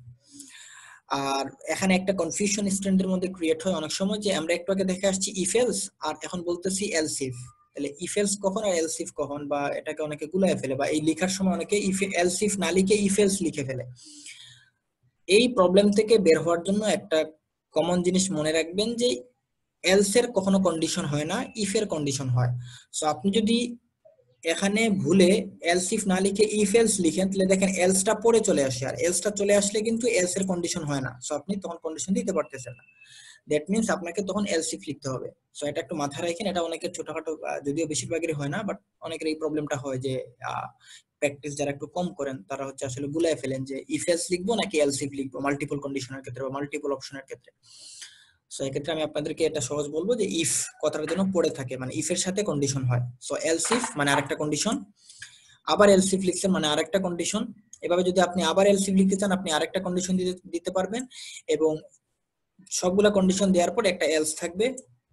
আর এখানে একটা কনফিউশন স্টুডেন্টদের মধ্যে ক্রিয়েট হয় অনেক সময়, যে আমরা একটু আগে দেখে আসছি ইফ এলস, আর এখন বলতেছি এলস ইফ। তাহলে ইফ এলস কখন আর এলস ইফ কখন, বা এটাকে অনেকে গুলায় ফেলে, বা এই লেখার সময় অনেকে ইফ এলস ইফ না লিখে ইফ এলস লিখে ফেলে। এই প্রবলেম থেকে বের হওয়ার জন্য একটা কমন জিনিস মনে রাখবেন, যে এলস এর কখনো কন্ডিশন হয় না, ইফ এর কন্ডিশন হয়। সো আপনি যদি এখানে ভুলে এলস ইফ না লিখে ইফ এলস লিখেন, তাহলে দেখেন এলসটা পরে চলে আসে, আর এলসটা চলে আসলে কিন্তু এলস এর কন্ডিশন হয় না, সো আপনি তখন কন্ডিশন দিতে পারতেছেন না। দ্যাট মিন্স আপনাকে তখন এলস ইফ লিখতে হবে। সো এটা একটু মাথায় রাখেন, এটা অনেকের ছোটখাটো, যদিও বেশিরভাগেরই হয় না, বাট অনেকের এই প্রবলেমটা হয়, যে প্র্যাকটিস যারা একটু কম করেন তারা হচ্ছে আসলে গুলায় ফেলেন, যে ইফ এলস লিখবো নাকি এলস ইফ লিখবো মাল্টিপল কন্ডিশনের ক্ষেত্রে বা মাল্টিপল অপশনের ক্ষেত্রে। সো এক্ষেত্রে আমি আপনাদেরকে এটা সহজ বলবো, যে ইফ কথাটা যেন পড়ে থাকে, মানে ইফ এর সাথে কন্ডিশন হয়। সো এলস ইফ মানে আরেকটা কন্ডিশন, আবার এলস ইফ লিখছেন মানে আরেকটা কন্ডিশন। এভাবে যদি আপনি আবার এলস ইফ লিখতে চান, আপনি আরেকটা কন্ডিশন দিতে পারবেন, এবং সবগুলা কন্ডিশন দেওয়ার পর একটা এলস থাকবে।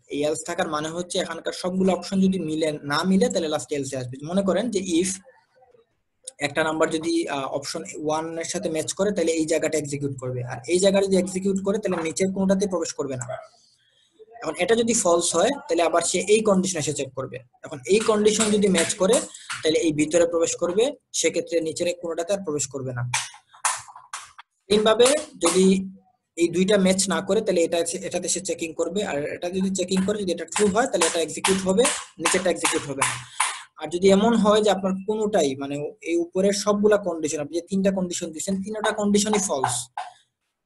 এই এলস থাকার মানে হচ্ছে এখানকার সবগুলো অপশন যদি না মিলে, তাহলে লাস্টে এলসে আসবে। মনে করেন যে ইফ একটা নাম্বার যদি অপশন 1 এর সাথে ম্যাচ করে, তাহলে এই জায়গাটা এক্সিকিউট করবে, আর এই জায়গাটা যদি এক্সিকিউট করে, তাহলে নিচের কোনটাতে প্রবেশ করবে না। এখন এটা যদি ফলস হয়, তাহলে আবার সে এই কন্ডিশন এসে চেক করবে। এখন এই কন্ডিশন যদি ম্যাচ করে, তাহলে এই ভিতরে প্রবেশ করবে, সেক্ষেত্রে নিচের কোনটাতে আর প্রবেশ করবে না। এইভাবে যদি এই দুইটা ম্যাচ না করে, তাহলে এটাতে সে চেকিং করবে, আর এটা যদি চেকিং করে, যদি এটা ট্রু হয়, তাহলে এটা এক্সিকিউট হবে, নিচেরটা এক্সিকিউট হবে না। আর যদি এমন হয় যে আপনার কোনোটাই, মানে এই উপরের সবগুলা কন্ডিশন, আপনি যে 3টা কন্ডিশন দিচ্ছেন, 3টা কন্ডিশনই ফলস,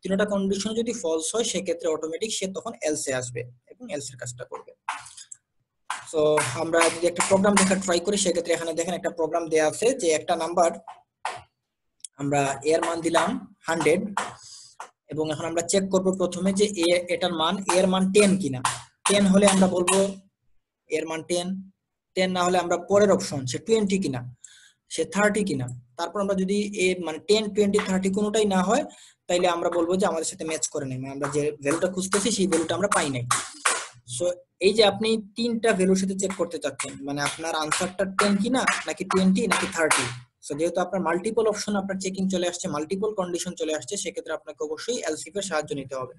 3টা কন্ডিশন যদি ফলস হয়, সেক্ষেত্রে অটোমেটিক সে তখন এলসে আসবে এবং এলস এর কাজটা করবে। তো আমরা যদি একটা প্রোগ্রাম দেখা ট্রাই করি, সেক্ষেত্রে এখানে দেখেন একটা প্রোগ্রাম দেয়া আছে, যে একটা নাম্বার আমরা এর মান দিলাম 100, এবং এখন আমরা চেক করব প্রথমে যে এটার মান এর মান 10 কিনা। 10 হলে আমরা বলবো এর মান 10, 10 না হলে আমরা পরের অপশন সে 20 কিনা, সে 30 কিনা। তারপর আমরা যদি মানে 10, 20, 30 কোনোটাই না হয়, তাইলে আমরা বলবো যে আমাদের সাথে ম্যাচ করে নাই, মানে আমরা যে ভ্যালুটা খুঁজতেছি সেই ভ্যালুটা আমরা পাই নাই। সো এই যে আপনি 3টা ভ্যালুর সাথে চেক করতে চাচ্ছেন, মানে আপনার আনসারটা 10 কিনা, নাকি 20, নাকি 30। সো যেহেতু আপনার মাল্টিপল অপশন, আপনার চেকিং চলে আসছে, মাল্টিপল কন্ডিশন চলে আসছে, সেক্ষেত্রে আপনাকে অবশ্যই এলসিফ এর সাহায্য নিতে হবে।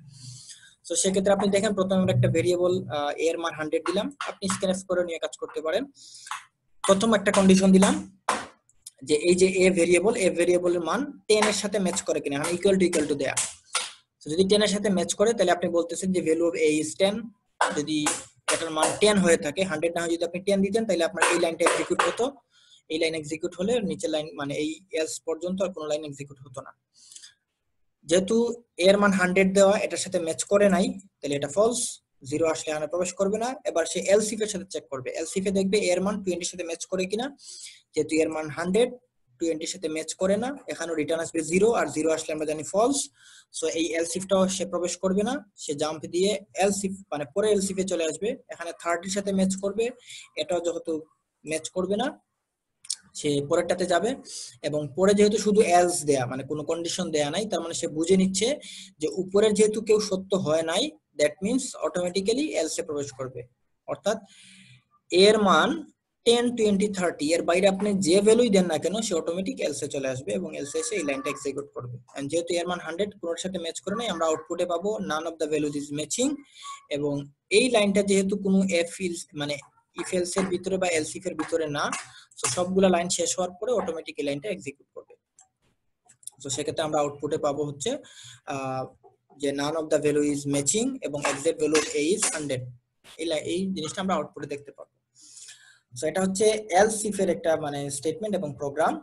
তো সেক্ষেত্রে আপনি দেখেন, প্রথমে আমরা একটা ভেরিয়েবল এর মান 100 দিলাম, আপনি স্ক্যানফ করে নিয়ে কাজ করতে পারেন। প্রথম একটা কন্ডিশন দিলাম, যে এই যে এ ভেরিয়েবলের মান 10 এর সাথে ম্যাচ করে কিনা, মানে ইকুয়াল টু দেয়া। তো যদি 10 এর সাথে ম্যাচ করে, তাহলে আপনি বলতেছেন যে ভ্যালু অফ a ইজ 10। যদি এটার মান 10 হয়ে থাকে, 100 না হয় যদি আপনি 10 দিতেন, তাহলে আপনার এই লাইনটা এক্সিকিউট হতো। এই লাইন এক্সিকিউট হলে নিচের লাইন, মানে এই এলস পর্যন্ত আর কোনো লাইন এক্সিকিউট হতো না। যেহেতু এর মান 100 দেওয়া, এটার সাথে ম্যাচ করে নাই, তাহলে এটা ফলস, 0 আসলে এখানে প্রবেশ করবে না। এবার সে এলসিফ এর সাথে চেক করবে, এলসিফ এ দেখবে এর মান 20 এর সাথে ম্যাচ করে কিনা। যেহেতু এর মান 100, 20 এর সাথে ম্যাচ করে না, এখানেও রিটার্ন আসবে 0, আর 0 আসলে আমরা জানি ফলস। সো এই এলসিফটাও সে প্রবেশ করবে না, সে জাম্প দিয়ে এলসিফ মানে পরে এলসিফ এ চলে আসবে, এখানে 30 এর সাথে ম্যাচ করবে, এটাও যেহেতু ম্যাচ করবে না, সে পরেরটাতে যাবে। এবং পরে যেহেতু শুধু এলস দেয়া, মানে কোনো কন্ডিশন দেয়া নাই, তার মানে সে বুঝে নিচ্ছে যে উপরের যেহেতু কেউ সত্য হয় নাই, দ্যাট মিন্স অটোমেটিক্যালি এলসে প্রবেশ করবে। অর্থাৎ এর মান 10, 20, 30 এর বাইরে আপনি যে ভ্যালুই দেন না কেন, সে অটোমেটিক এলসে চলে আসবে, এবং এলসে এসে এই লাইনটা এক্সিকিউট করবে। এন্ড যেহেতু এর মান 100 কোনোর সাথে ম্যাচ করে নাই, আমরা আউটপুটে পাবো none of the values is matching. এবং এই লাইনটা যেহেতু কোনো এফ ইজ মানে ইফ এলস এর ভিতরে বা এলস ইফ এর ভিতরে না, সো সবগুলা লাইন শেষ হওয়ার পরে অটোমেটিক এই লাইনটা এক্সিকিউট করবে। তো সেক্ষেত্রে আমরা আউটপুটে পাবো হচ্ছে যে none of the value is matching এবং exact value of a is 100। এই জিনিসটা আমরা আউটপুটে দেখতে পাবো। সো এটা হচ্ছে এলস ইফ এর একটা মানে স্টেটমেন্ট এবং প্রোগ্রাম।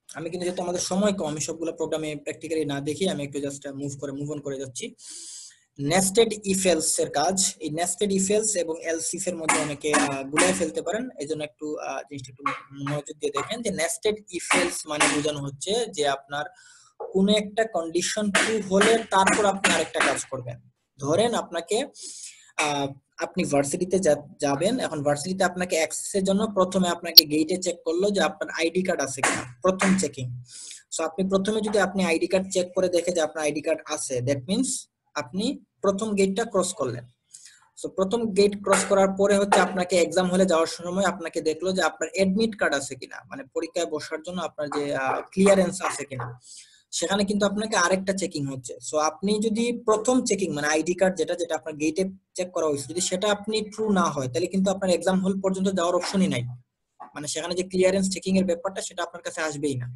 আমি কিন্তু যেহেতু আমাদের সময় কম, আমি সবগুলো প্রোগ্রামে প্র্যাকটিক্যালি না দেখি, আমি একটু জাস্ট মুভ অন করে যাচ্ছি। নেস্টেড ইফ এলস এর কাজ, এই নেস্টেড ইফ এলস এবং এলস ইফ এর মধ্যে অনেকে গুলায় ফেলতে পারেন, এইজন্য একটু জিনিসটা একটু মনোযোগ দিয়ে দেখেন। যে নেস্টেড ইফ এলস মানে বোঝানো হচ্ছে যে আপনার কোন একটা কন্ডিশন ট্রু হলে তারপর আপনি আরেকটা কাজ করবেন। ধরেন আপনাকে আপনি ভার্সিটিতে যাবেন, এখন ভার্সিটিতে আপনাকে অ্যাক্সেসের জন্য প্রথমে আপনাকে গেটে চেক করলো যে আপনার আইডি কার্ড আছে কিনা, প্রথম চেকিং। সো আপনি প্রথমে যদি আপনি আইডি কার্ড চেক করে দেখে যে আপনার আইডি কার্ড আছে, দ্যাট মিন্স আপনি প্রথম গেটটা ক্রস করলেন। সো প্রথম গেট ক্রস করার পরে হচ্ছে আপনাকে এক্সাম হলে যাওয়ার সময় আপনাকে দেখলো যে আপনার অ্যাডমিট কার্ড আছে কিনা, মানে পরীক্ষায় বসার জন্য আপনার যে ক্লিয়ারেন্স আছে কিনা। সেখানে কিন্তু আপনাকে আরেকটা চেকিং হচ্ছে। সো আপনি যদি প্রথম চেকিং মানে আইডি কার্ড যেটা যেটা আপনার গেটে চেক করা হয়েছে যদি সেটা আপনি ট্রু না হয় তাহলে কিন্তু আপনার এক্সাম হল পর্যন্ত যাওয়ার অপশনই নাই, মানে সেখানে যে ক্লিয়ারেন্স চেকিং এর ব্যাপারটা সেটা আপনার কাছে আসবেই না।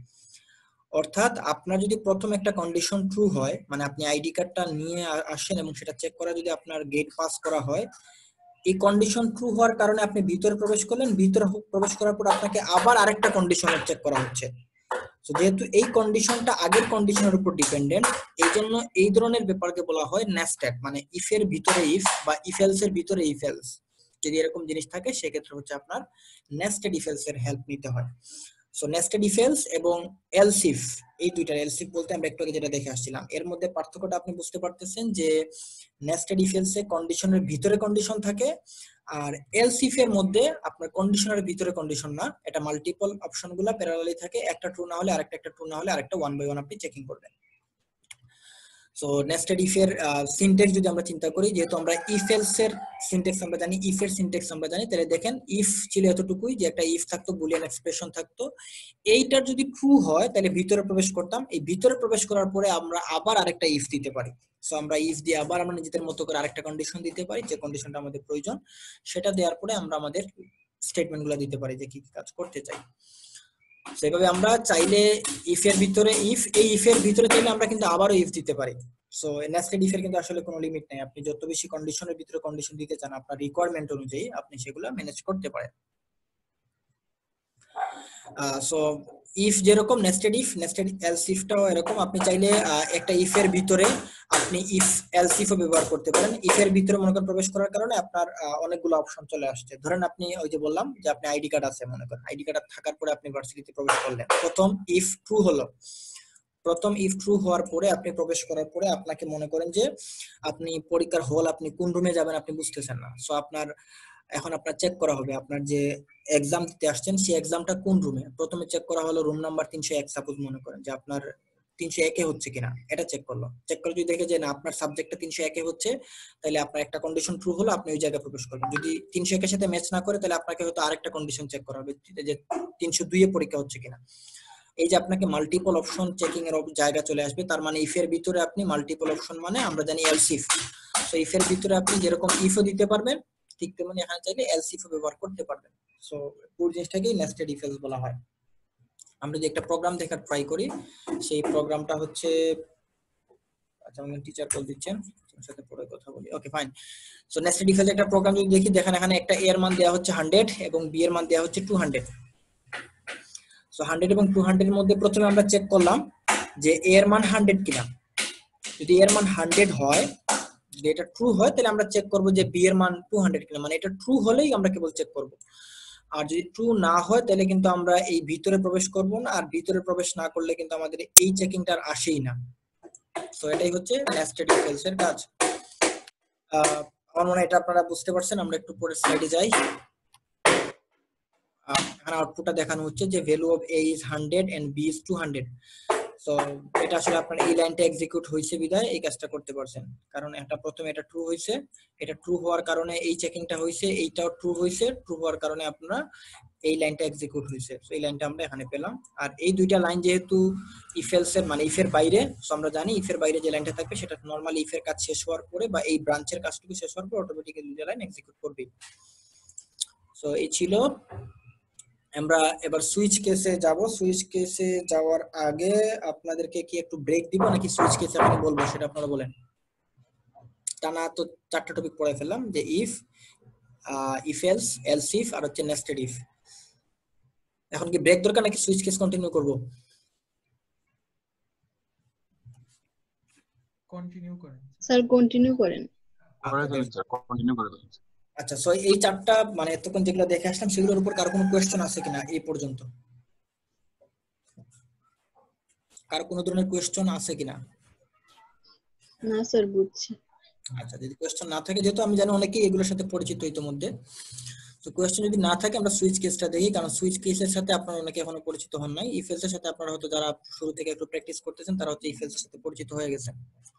অর্থাৎ আপনার যদি প্রথম একটা কন্ডিশন ট্রু হয়, মানে আপনি আইডি কার্ডটা নিয়ে আসেন এবং সেটা চেক করা যদি আপনার গেট পাস করা হয়, এই কন্ডিশন ট্রু হওয়ার কারণে আপনি ভিতরে প্রবেশ করলেন, ভিতরে প্রবেশ করার পর আপনাকে আবার আরেকটা কন্ডিশনের চেক করা হচ্ছে। তো যেহেতু এই কন্ডিশনটা আগের কন্ডিশনের উপর ডিপেন্ডেন্ট, এই জন্য এই ধরনের ব্যাপারকে বলা হয় নেস্টেড, মানে ইফ এর ভিতরে ইফ বা ইফ এলস এর ভিতরে ইফ এলস। যদি এরকম জিনিস থাকে সেক্ষেত্রে হচ্ছে আপনার নেস্টেড ইফ এলস এর হেল্প নিতে হয়। সো নেস্টেড ইফ এলস এবং এলস ইফ, এই দুইটার এলস ইফ বলতে আমরা একটু আগে যেটা দেখে আসছিলাম, এর মধ্যে পার্থক্যটা আপনি বুঝতে পারতেছেন যে নেস্টেড ইফ এলস এ কন্ডিশনের ভিতরে কন্ডিশন থাকে, আর এলস ইফ এর মধ্যে আপনার কন্ডিশনের ভিতরে কন্ডিশন না, এটা মাল্টিপল অপশনগুলো প্যারালালি থাকে, একটা ট্রু না হলে আরেকটা, একটা ট্রু না হলে আরেকটা, ওয়ান বাই ওয়ান আপনি চেকিং করবেন। সো নেস্টেড ইফ এর সিনট্যাক্স যদি আমরা চিন্তা করি, যেহেতু আমরা ইফ এলস এর সিনট্যাক্স আমরা জানি, ইফ এর সিনট্যাক্স আমরা জানি, তাহলে দেখেন ইফ ছিল এতটুকুই যে একটা ইফ থাকতো, বুলিয়ান এক্সপ্রেশন থাকতো, এইটার যদি ট্রু হয় তাহলে ভিতরে প্রবেশ করতাম, এই ভিতরে প্রবেশ করার পরে আমরা আবার আরেকটা ইফ দিতে পারি। সো আমরা ইফ দিয়ে আবার আমরা নিজেদের মতো করে আরেকটা কন্ডিশন দিতে পারি, যে কন্ডিশনটা আমাদের প্রয়োজন সেটা দেওয়ার পরে আমরা আমাদের স্টেটমেন্টগুলো দিতে পারি যে কি কি কাজ করতে চাই। সেভাবে আমরা চাইলে ইফ এর ভিতরে ইফ, এই ইফ এর ভিতরে চাইলে আমরা কিন্তু আবারও ইফ দিতে পারি। সো নেস্টেড ইফ এর কিন্তু আসলে কোনো লিমিট নাই, আপনি যত বেশি কন্ডিশনের ভিতরে কন্ডিশন দিতে চান আপনার রিকোয়ারমেন্ট অনুযায়ী আপনি সেগুলো ম্যানেজ করতে পারেন। সো ইফ যেরকম নেস্টেড ইফ, নেস্টেড এলস ইফটাও এরকম, আপনি চাইলে একটা ইফ এর ভিতরে আপনি ইফ এলস ইফও ব্যবহার করতে পারেন। ইফ এর ভিতরে মনে করেন প্রবেশ করার কারণে আপনার অনেকগুলো অপশন চলে আসছে। ধরেন আপনি ওই যে বললাম যে আপনি আইডি কার্ড আছে, মনে করেন আইডি কার্ড থাকার পরে আপনি ভার্সিটিতে প্রবেশ করলেন, প্রথম ইফ ট্রু হলো, প্রথম ইফ ট্রু হওয়ার পরে আপনি প্রবেশ করার পরে আপনাকে মনে করেন যে আপনি পরীক্ষার হল আপনি কোন রুমে যাবেন আপনি বুঝতেছেন না। সো আপনার এখন আপনার চেক করা হবে আপনার যে এক্সাম দিতে আসছেন সেই এক্সামটা কোন রুমে। প্রথমে চেক করা হলো রুম নাম্বার 301, সাপোজ মনে করেন যে আপনার 301 এ হচ্ছে কিনা, এটা চেক করলো। চেক করে যদি দেখে যে না আপনার সাবজেক্টটা 301 এ হচ্ছে, তাহলে আপনার একটা কন্ডিশন ট্রু হলো, আপনি ওই জায়গায় প্রবেশ করবেন। যদি 301 এর সাথে ম্যাচ না করে তাহলে আপনাকে হয়তো আরেকটা কন্ডিশন চেক করা হবে যে 302 এ পরীক্ষা হচ্ছে কিনা। এই যে আপনাকে মাল্টিপল অপশন চেকিং এর জায়গা চলে আসবে, তার মানে ইফ এর ভিতরে আপনি মাল্টিপল অপশন মানে আমরা জানি এলস ইফ। সো ইফ এর ভিতরে আপনি যেরকম ইফও দিতে পারবেন ঠিক তেমনি এখানে চাইলে এলস ইফও ব্যবহার করতে পারবেন। সো পুরো জিনিসটাকেই নেস্টেড ইফ এলস বলা হয়। আমরা যে একটা প্রোগ্রাম দেখার ট্রাই করি, সেই প্রোগ্রামটা হচ্ছে, আচ্ছা আমাদের টিচার কল দিচ্ছেন, ওর সাথে পরে কথা বলি। Okay fine. So nested if else একটা প্রোগ্রাম যদি দেখি, দেখেন এখানে একটা এ এর মান দেওয়া হচ্ছে 100 এবং বি এর মান দেওয়া হচ্ছে 200। সো 100 এবং 200 এর মধ্যে প্রথমে আমরা চেক করলাম যে এ এর মান 100 কিনা। যদি এর মান 100 হয়, যদি এটা ট্রু হয় তাহলে আমরা চেক করব যে বি এর মান 200 কিনা, মানে এটা ট্রু হলেই আমরা কেবল চেক করব। আর যদি ট্রু না হয় তাহলে কিন্তু আমরা এই ভিতরে প্রবেশ করব না, আর ভিতরে প্রবেশ না করলে কিন্তু আমাদের এই চেকিংটা আর আসেই না। সো এটাই হচ্ছে নেস্টেড ইফ এলস এর কাজ। আমার মনে হয় এটা আপনারা বুঝতে পারছেন। আমরা একটু পরের স্লাইডে যাই। এখানে আউটপুটটা দেখানো হচ্ছে যে value of a is 100 and b is 200। So এটা আসলে আপনার এই লাইনটা এক্সিকিউট হয়েছে বিধায় এই কাজটা করতে পারছেন, কারণ এটা প্রথমে এটা ট্রু হয়েছে, এটা ট্রু হওয়ার কারণে এই চেকিংটা হয়েছে, এইটাও ট্রু হয়েছে, ট্রু হওয়ার কারণে আপনারা এই লাইনটা এক্সিকিউট হয়েছে। সো এই লাইনটা আমরা এখানে পেলাম। আর এই দুইটা লাইন যেহেতু ইফ এলস এর মানে ইফের বাইরে, সো আমরা জানি ইফের বাইরে যে লাইনটা থাকবে সেটা নরমালি ইফের কাজ শেষ হওয়ার পরে বা এই ব্রাঞ্চের কাজটুকু শেষ হওয়ার পর অটোমেটিক্যালি দুইটা লাইন এক্সিকিউট করবে। সো এই ছিল। আমরা এবার সুইচ কেসে যাব। সুইচ কেসে যাওয়ার আগে আপনাদেরকে কি একটু ব্রেক দিব নাকি সুইচ কেসে আমি বলবো সেটা আপনারা বলেন। টানা তো 4টা টপিক পড়ে ফেললাম, যে if, if else, else if আর হচ্ছে নেস্টেড ইফ। এখন কি ব্রেক দরকার নাকি সুইচ কেস কন্টিনিউ করব? কন্টিনিউ করেন স্যার, কন্টিনিউ করেন। কন্টিনিউ করে দেন। আচ্ছা, সো এই 4টা মানে এতক্ষণ যেগুলো দেখে আসলাম সেগুলোর উপর কারো কোনো কোয়েশ্চেন আছে কিনা এই পর্যন্ত? কারো কোনো ধরনের কোয়েশ্চেন আছে কিনা? না স্যার, বুঝছি। আচ্ছা, যদি কোয়েশ্চেন না থাকে, যেহেতু আমি জানি অনেকেই এগুলোর সাথে পরিচিত ইতিমধ্যে, তো কোয়েশ্চেন যদি না থাকে আমরা সুইচ কেসটা দেখি, কারণ সুইচ কেসের সাথে আপনারা অনেকে এখনো পরিচিত হন নাই। ইফ এলস এর সাথে আপনারা হয়তো যারা শুরু থেকে একটু প্র্যাকটিস করতেছেন তারা হয়তো ইফ এলস এর সাথে পরিচিত হয়ে গেছেন।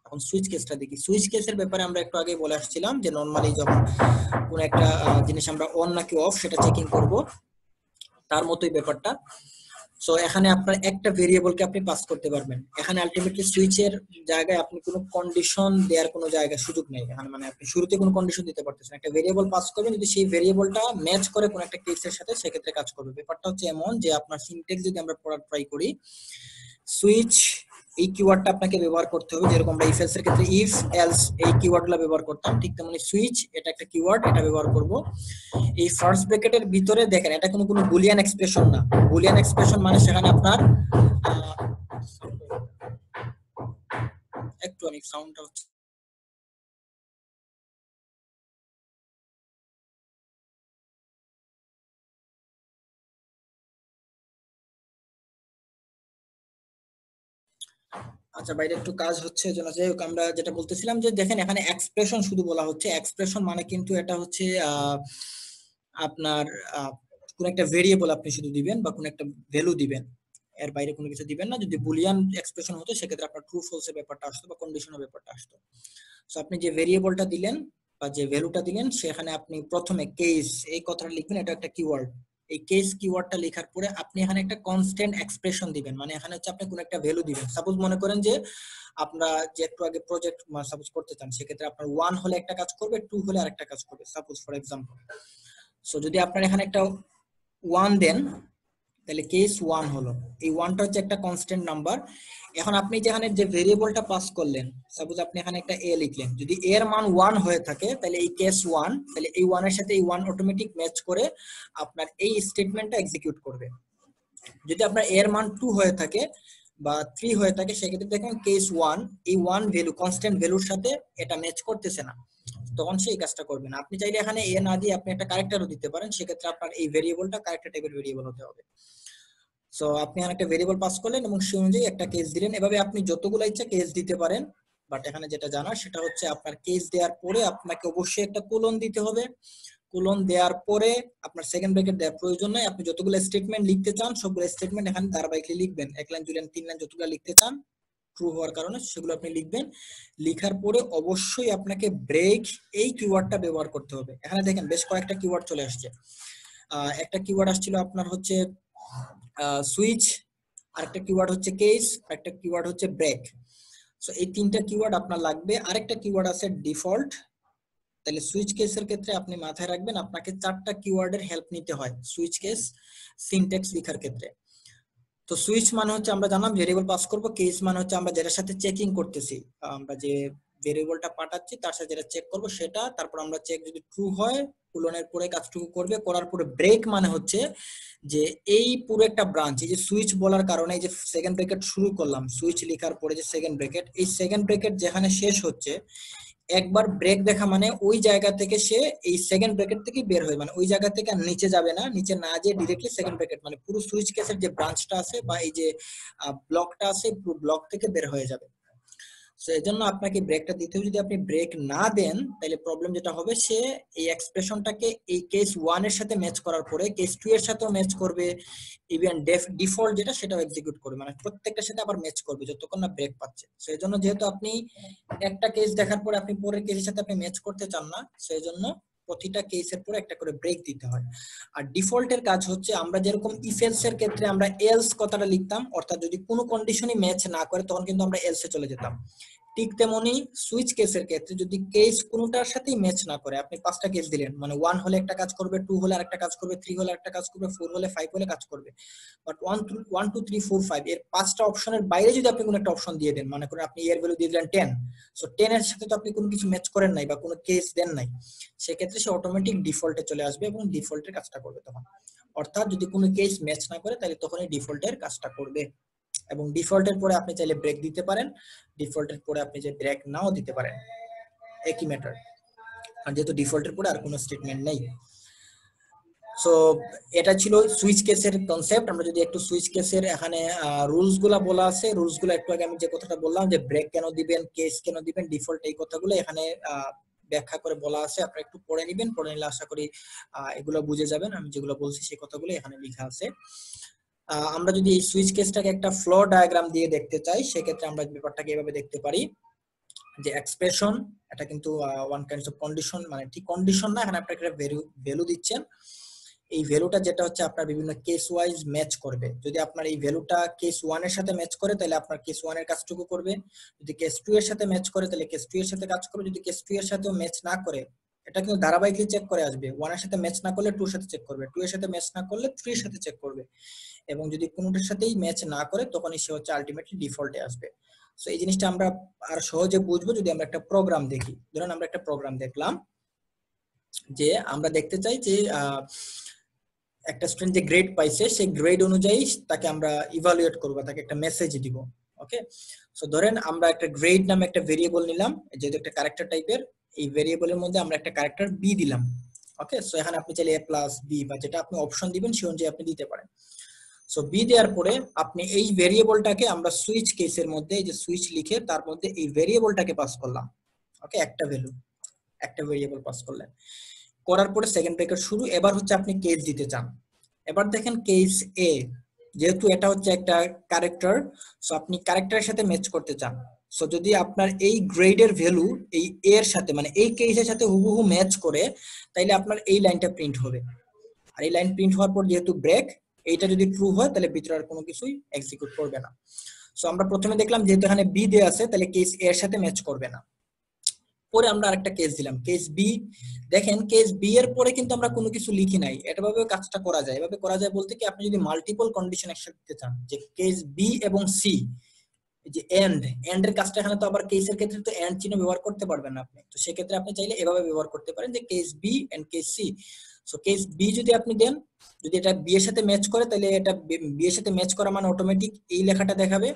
এখন সুইচ কেসটা দেখি। সুইচ কেসের ব্যাপারে আমরা একটু আগে বলে আসছিলাম যে নরমালি যখন কোন একটা জিনিস আমরা অন নাকি অফ সেটা চেকিং করব, তার মতোই ব্যাপারটা। সো এখানে আপনার একটা ভেরিয়েবলকে আপনি পাস করতে পারবেন। এখানে আলটিমেটলি সুইচের জায়গায় আপনি কোনো কন্ডিশন দেওয়ার কোনো জায়গা সুযোগ নেই এখানে, মানে আপনি শুরুতে কোনো কন্ডিশন দিতে পারতেছেন, একটা ভেরিয়েবল পাস করবেন, যদি সেই ভেরিয়েবলটা ম্যাচ করে কোনো একটা কেসের সাথে সেক্ষেত্রে কাজ করবে। ব্যাপারটা হচ্ছে এমন যে আপনার সিনট্যাক্স যদি আমরা পড়ার ট্রাই করি, সুইচ এই কিওয়ার্ডটা আপনাকে ব্যবহার করতে হবে, যেরকম আমরা ইফ এলস এর ক্ষেত্রে ইফ এলস এই কিওয়ার্ডগুলো ব্যবহার করতাম, ঠিক তেমনি সুইচ এটা একটা কিওয়ার্ড, এটা ব্যবহার করব। এই ফার্স্ট ব্র্যাকেটের ভিতরে দেখেন এটা কোনো বুলিয়ান এক্সপ্রেশন না। বুলিয়ান এক্সপ্রেশন মানে সেখানে আপনার একটু আমি সাউন্ডটা হচ্ছে আচ্ছা বাইরে একটু কাজ হচ্ছে এজন্য। যাই হোক, আমরা যেটা বলতেছিলাম যে দেখেন এখানে এক্সপ্রেশন শুধু বলা হচ্ছে। এক্সপ্রেশন মানে কিন্তু এটা হচ্ছে আপনার কোন একটা ভেরিয়েবল আপনি শুধু দিবেন বা কোন একটা ভ্যালু দিবেন, এর বাইরে কোনো কিছু দিবেন না। যদি বুলিয়ান এক্সপ্রেশন হতো সেক্ষেত্রে আপনার ট্রু ফলস এর ব্যাপারটা আসতো বা কন্ডিশনের ব্যাপারটা আসতো। সো আপনি যে ভেরিয়েবলটা দিলেন বা যে ভ্যালুটা দিলেন সেখানে আপনি প্রথমে কেস এই কথাটা লিখবেন, এটা একটা কিওয়ার্ড। এই কেস কিওয়ার্ডটা লেখার পরে আপনি এখানে একটা কনস্ট্যান্ট এক্সপ্রেশন দিবেন, মানে এখানে হচ্ছে আপনি কোন একটা ভ্যালু দিবেন। সাপোজ মনে করেন যে আমরা যে একটু আগে প্রজেক্ট সাপোজ করতে চান, সেক্ষেত্রে আপনার 1 হলে একটা কাজ করবে, 2 হলে আরেকটা কাজ করবে, সাপোজ ফর এক্সাম্পল। সো যদি আপনার এখানে একটা 1 দেন তাহলে কেস 1 হলো, এই 1টা হচ্ছে একটা কনস্ট্যান্ট নাম্বার। এখন আপনি যেখানে যে ভেরিয়েবলটা পাস করলেন, সাপোজ আপনি এখানে একটা এ লিখলেন, যদি এ এর মান 1 হয়ে থাকে তাহলে এই কেস 1, তাহলে এই 1 এর সাথে এই 1 অটোমেটিক ম্যাচ করে আপনার এই স্টেটমেন্টটা এক্সিকিউট করবে। যদি আপনার এর মান 2 হয়ে থাকে বা 3 হয়ে থাকে, সেক্ষেত্রে দেখেন কেস 1 এই 1 ভ্যালু কনস্ট্যান্ট ভ্যালুর সাথে এটা ম্যাচ করতেছে না, তখন সেই কাজটা করবেন। আপনি চাইলে এখানে এ না দিয়ে আপনি একটা ক্যারেক্টারও দিতে পারেন, সেক্ষেত্রে আপনার এই ভেরিয়েবলটা ক্যারেক্টার টাইপের ভেরিয়েবল হতে হবে। সো আপনি একটা ভেরিয়েবল পাস করলেন এবং সেই অনুযায়ী একটা কেস দিলেন। এভাবে আপনি যতগুলো ইচ্ছা কেস দিতে পারেন, বাট এখানে যেটা জানার সেটা হচ্ছে আপনার কেস দেওয়ার পরে আপনাকে অবশ্যই একটা কোলন দিতে হবে। কোলন দেওয়ার পরে আপনার সেকেন্ড ব্র্যাকেট দেওয়ার প্রয়োজন নাই। আপনি যতগুলো স্টেটমেন্ট লিখতে চান সবগুলো স্টেটমেন্ট এখানে ধারাবাহিকলি লিখবেন, 1 লাইন 2 লাইন 3 লাইন যতগুলো লিখতে চান ট্রু হওয়ার কারণে সেগুলো আপনি লিখবেন। লিখার পরে অবশ্যই আপনাকে ব্রেক এই কিওয়ার্ডটা ব্যবহার করতে হবে। এখানে দেখেন বেশ কয়েকটা কিওয়ার্ড চলে আসছে। একটা কিওয়ার্ড আসছিল আপনার হচ্ছে সুইচ, আরেকটা কিওয়ার্ড হচ্ছে কেস, আরেকটা কিওয়ার্ড হচ্ছে ব্রেক। সো এই তিনটা কিওয়ার্ড আপনার লাগবে। আরেকটা কিওয়ার্ড আছে ডিফল্ট। তাহলে সুইচ কেসের ক্ষেত্রে আপনি মাথায় রাখবেন আপনাকে 4টা কিওয়ার্ডের হেল্প নিতে হয় সুইচ কেস সিনট্যাক্স লেখার ক্ষেত্রে। তো সুইচ মানে হচ্ছে আমরা জানলাম ভেরিয়েবল পাস করব, কেস মানে হচ্ছে আমরা যেটার সাথে চেকিং করতেছি, আমরা যে ভেরিয়েবলটা পাঠাচ্ছি তার সাথে যেটা চেক করব সেটা, তারপর আমরা চেক যদি ট্রু হয় কোলনের পরে কাজটুকু করবে, করার পরে ব্রেক মানে হচ্ছে যে এই পুরো একটা ব্রাঞ্চ, এই যে সুইচ বলার কারণে এই যে সেকেন্ড ব্র্যাকেট শুরু করলাম, সুইচ লেখার পরে যে সেকেন্ড ব্র্যাকেট, এই সেকেন্ড ব্র্যাকেট যেখানে শেষ হচ্ছে একবার ব্রেক দেখা মানে ওই জায়গা থেকে সে এই সেকেন্ড ব্র্যাকেট থেকে বের হয়, মানে ওই জায়গা থেকে আর নিচে যাবে না, নিচে না যেয়ে ডিরেক্টলি সেকেন্ড ব্র্যাকেট মানে পুরো সুইচ কেসের যে ব্রাঞ্চটা আছে বা এই যে ব্লকটা আছে পুরো ব্লক থেকে বের হয়ে যাবে। সো এজন্য আপনাকে ব্রেকটা দিতে হবে। যদি আপনি ব্রেক না দেন তাহলে প্রবলেম যেটা হবে, সে এই এক্সপ্রেশনটাকে এই কেস 1 এর সাথে ম্যাচ করার পরে কেস 2 এর সাথেও ম্যাচ করবে, ইভেন ডিফল্ট যেটা সেটাও এক্সিকিউট করবে, মানে প্রত্যেকটার সাথে আবার ম্যাচ করবে যতক্ষণ না ব্রেক পাচ্ছে। সো এজন্য যেহেতু আপনি একটা কেস দেখার পরে আপনি পরের কেসের সাথে আপনি ম্যাচ করতে চান না, সেই জন্য প্রতিটা কেসের পরে একটা করে ব্রেক দিতে হয়। আর ডিফল্টের কাজ হচ্ছে আমরা যেরকম ইফ এলস এর ক্ষেত্রে আমরা এলস কথাটা লিখতাম, অর্থাৎ যদি কোনো কন্ডিশনই ম্যাচ না করে তখন কিন্তু আমরা এলসে চলে যেতাম। ঠিক তেমনি সুইচ কেসের ক্ষেত্রে যদি কেস কোনোটার সাথেই ম্যাচ না করে, আপনি 5টা কেস দিলেন, মানে 1 হলে একটা কাজ করবে, 2 হলে আরেকটা কাজ করবে, 3 হলে আরেকটা কাজ করবে, 4 হলে 5 হলে কাজ করবে, বাট 1 2 3 4 5 এর 5টা অপশনের বাইরে যদি আপনি কোনো একটা অপশন দিয়ে দেন, মনে করেন আপনি এর ভ্যালু দিয়ে দিলেন 10, সো 10 এর সাথে তো আপনি কোনো কিছু ম্যাচ করেন নাই বা কোনো কেস দেন নাই, সেক্ষেত্রে সে অটোমেটিক ডিফল্টে চলে আসবে এবং ডিফল্টের কাজটা করবে তখন। অর্থাৎ যদি কোনো কেস ম্যাচ না করে তাহলে তখনই ডিফল্টের কাজটা করবে। এবং ডিফল্টের পরে আপনি চাইলে ব্রেক দিতে পারেন, ডিফল্টের পরে আপনি যে ব্রেক নাও দিতে পারেন, একই ম্যাটার। আর যেহেতু ডিফল্টের পরে আর কোনো স্টেটমেন্ট নেই। সো এটা ছিল সুইচ কেসের কনসেপ্ট। আমরা যদি একটু সুইচ কেসের এখানে রুলস গুলা বলা আছে, রুলস গুলো একটু আগে আমি যে কথাটা বললাম যে ব্রেক কেন দিবেন, কেস কেন দিবেন, ডিফল্ট, এই কথাগুলো এখানে ব্যাখ্যা করে বলা আছে। আপনারা একটু পড়ে নেবেন, পড়ে নিলে আশা করি এগুলো বুঝে যাবেন। আমি যেগুলো বলছি সেই কথাগুলো এখানে লেখা আছে। আমরা যদি এই সুইচ কেসটাকে একটা ফ্লো ডায়াগ্রাম দিয়ে দেখতে চাই, সেক্ষেত্রে আমরা ব্যাপারটাকে এভাবে দেখতে পারি যে এক্সপ্রেশন এটা কিন্তু ওয়ান কাইন্ডস অফ কন্ডিশন, মানে ঠিক কন্ডিশন না, এখানে আপনি একটা ভ্যালু দিচ্ছেন। এই ভ্যালুটা যেটা হচ্ছে আপনার বিভিন্ন কেস ওয়াইজ ম্যাচ করবে। যদি আপনার এই ভ্যালুটা কেস 1 এর সাথে ম্যাচ করে তাহলে আপনার কেস 1 এর কাজটুকু করবে, যদি কেস 2 এর সাথে ম্যাচ করে তাহলে কেস 2 এর সাথে কাজ করবে, যদি কেস 2 এর সাথেও ম্যাচ না করে, এটা কিন্তু ধারাবাহিকলি চেক করে আসবে, 1 এর সাথে ম্যাচ না করলে 2 এর সাথে চেক করবে, 2 এর সাথে ম্যাচ না করলে 3 এর সাথে চেক করবে, এবং যদি কোনোটার সাথেই ম্যাচ না করে তখনই সে হচ্ছে আলটিমেটলি ডিফল্টে আসবে। সো এই জিনিসটা আমরা আর সহজে বুঝবো যদি আমরা একটা প্রোগ্রাম দেখি। ধরুন আমরা একটা প্রোগ্রাম দেখলাম যে আমরা দেখতে চাই যে একটা স্টুডেন্ট যে গ্রেড পাইছে সেই গ্রেড অনুযায়ী তাকে আমরা ইভালুয়েট করব, তাকে একটা মেসেজ দিব। ওকে, সো ধরেন আমরা একটা গ্রেড নামে একটা ভেরিয়েবল নিলাম, যেহেতু একটা ক্যারেক্টার টাইপের, এই ভেরিয়েবলের মধ্যে আমরা একটা ক্যারেক্টার বি দিলাম। ওকে, সো এখানে আপনি চাইলে এ প্লাস বি বা যেটা আপনি অপশন দিবেন সেই অনুযায়ী আপনি দিতে পারেন। সো বি দেওয়ার পরে আপনি এই ভেরিয়েবলটাকে আমরা সুইচ কেসের মধ্যে এই যে সুইচ লিখে তার মধ্যে এই ভেরিয়েবলটাকে পাস করলাম। ওকে, একটা ভ্যালু, একটা ভেরিয়েবল পাস করলেন, করার পরে সেকেন্ড ব্রেকেট শুরু। এবার হচ্ছে আপনি কেস দিতে চান। এবার দেখেন কেস এ, যেহেতু এটা হচ্ছে একটা ক্যারেক্টার, সো আপনি ক্যারেক্টারের সাথে ম্যাচ করতে চান। সো যদি আপনার এই গ্রেডের ভ্যালু এই এর সাথে মানে এই কেসের সাথে হুবহু ম্যাচ করে তাইলে আপনার এই লাইনটা প্রিন্ট হবে। আর এই লাইন প্রিন্ট হওয়ার পর যেহেতু ব্রেক, এইটা যদি ট্রু হয় তাহলে ভিতরে আর কোনো কিছুই এক্সিকিউট করবে না। সো আমরা প্রথমে দেখলাম যেহেতু এখানে বি দেয়া আছে তাহলে কেস এ এর সাথে ম্যাচ করবে না। পরে আমরা আরেকটা কেস দিলাম কেস বি। দেখেন কেস বি এর পরে কিন্তু আমরা কোনো কিছু লিখি নাই। এটা ভাবে কাজটা করা যায়, এভাবে করা যায় বলতে কি আপনি যদি মাল্টিপল কন্ডিশন একসাথে দিতে চান, যে কেস বি এবং সি, যে এন্ড এর কাজটা এখানে তো আবার কেসের ক্ষেত্রে তো এন্ড চিহ্ন ব্যবহার করতে পারবেন না আপনি, তো সেক্ষেত্রে আপনি চাইলে এভাবে ব্যবহার করতে পারেন যে case B and case C. So case B যদি আপনি দেন, যদি এটা বি এর সাথে ম্যাচ করে তাহলে এটা বি এর সাথে ম্যাচ করা মানে অটোমেটিক এই লেখাটা দেখাবে।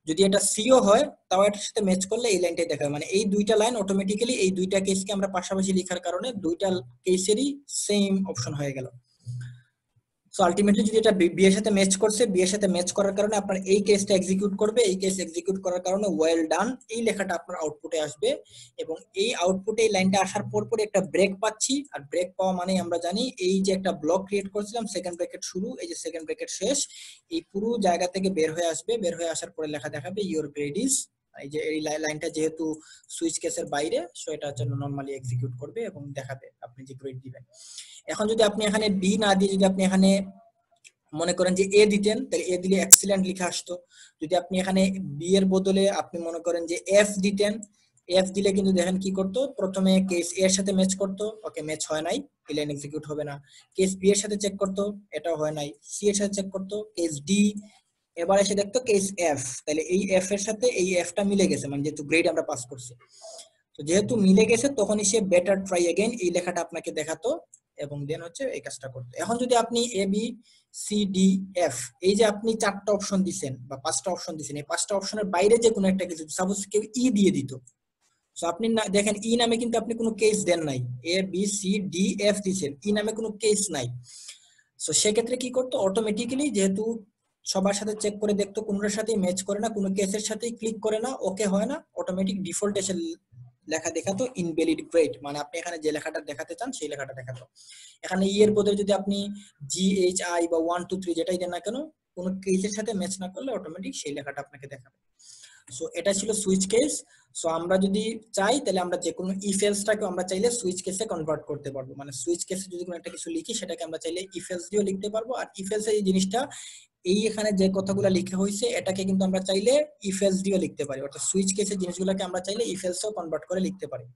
যদি এটা সিও হয় তাও এটার সাথে ম্যাচ করলে এই লাইনটাই দেখাবে, মানে এই দুইটা লাইন অটোমেটিক্যালি এই দুইটা কেসকে আমরা পাশাপাশি লেখার কারণে দুইটা কেসেরই সেম অপশন হয়ে গেল। সো আলটিমেটলি যদি এটা বি এর সাথে ম্যাচ করছে, বি এর সাথে ম্যাচ করার কারণে আপনার এই কেসটা এক্সিকিউট করবে, এই কেস এক্সিকিউট করার কারণে ওয়েল ডান এই লেখাটা আপনার আউটপুটে আসবে, এবং এই আউটপুটে এই লাইনটা আসার পর পরে একটা ব্রেক পাচ্ছি। আর ব্রেক পাওয়া মানে আমরা জানি এই যে একটা ব্লক ক্রিয়েট করেছিলাম, সেকেন্ড ব্র্যাকেট শুরু, এই যে সেকেন্ড ব্র্যাকেট শেষ, এই পুরো জায়গা থেকে বের হয়ে আসবে। বের হয়ে আসার পরে লেখা দেখাবে ইওর গ্রেড ইজ, এই যে এই লাইনটা যেহেতু সুইচ কেসের বাইরে, সো এটা হচ্ছে নরমালি এক্সিকিউট করবে এবং দেখাবে আপনি যে গ্রেড দিবেন। এখন যদি আপনি এখানে বি না দিয়ে যদি আপনি এখানে মনে করেন যে এ দিতেন তাহলে এ দিলে এক্সিলেন্ট লেখা আসতো। যদি আপনি এখানে বি এর বদলে আপনি মনে করেন যে এফ দিতেন, এফ দিলে কিন্তু দেখেন কি করতো, প্রথমে কেস এর সাথে ম্যাচ করতো, ওকে ম্যাচ হয় নাই, এই লাইন এক্সিকিউট হবে না। কেস বি এর সাথে চেক করতো, এটাও হয় নাই। সি এর সাথে চেক করতো, কেস ডি, এবার এসে দেখতো কেস এফ, তাহলে এই এফ এর সাথে এই এফটা মিলে গেছে, মানে যেহেতু গ্রেড আমরা পাস করছি, তো যেহেতু মিলে গেছে তখনই সে বেটার ট্রাই अगेन এই লেখাটা আপনাকে দেখাতো এবং দেন হচ্ছে এই কাজটা করতে। এখন যদি আপনি A B C D F, এই যে আপনি চারটা অপশন দিবেন বা পাঁচটা অপশন দিবেন, এই পাঁচটা অপশনের বাইরে যে কোনো একটা কিছু, সাপোজ কেউ ই দিয়ে দিত, সো আপনি না দেখেন ই নামে কিন্তু আপনি কোনো কেস দেন নাই, A B C D F দিবেন, ই নামে কোনো কেস নাই। সো সেক্ষেত্রে কি করতো, অটোমেটিক্যালি যেহেতু সবার সাথে চেক করে দেখতো কোনোটার সাথেই ম্যাচ করে না, কোনো কেসের সাথেই ক্লিক করে না, ওকে হয় না, অটোমেটিক ডিফল্ট এসে লেখা দেখাতো ইনভ্যালিড গ্রেড, মানে আপনি এখানে যে লেখাটা দেখাতে চান সেই লেখাটা দেখাতো। এখানে ই এর বদলে যদি আপনি জি এইচ আই বা 1 2 3 যেটাই দেন না কেন, কোনো কেসের সাথে ম্যাচ না করলে অটোমেটিক সেই লেখাটা আপনাকে দেখাবে। সো এটা ছিল সুইচ কেস। সো আমরা যদি চাই তাহলে আমরা যে কোনো ইফ এলসটাকে আমরা চাইলে সুইচ কেসে কনভার্ট করতে পারবো, মানে সুইচ কেসে যদি কোনো একটা কিছু লিখি সেটাকে আমরা চাইলে ইফ এলস দিয়েও লিখতে পারবো। আর ইফ এলস এই জিনিসটা, এই এখানে যে কথাগুলো লেখা হয়েছে এটাকে কিন্তু আমরা চাইলে ইফ এলস দিয়েও লিখতে পারি, অর্থাৎ সুইচ কেসের জিনিসগুলোকে আমরা চাইলে ইফ এলসেও কনভার্ট করে লিখতে পারি।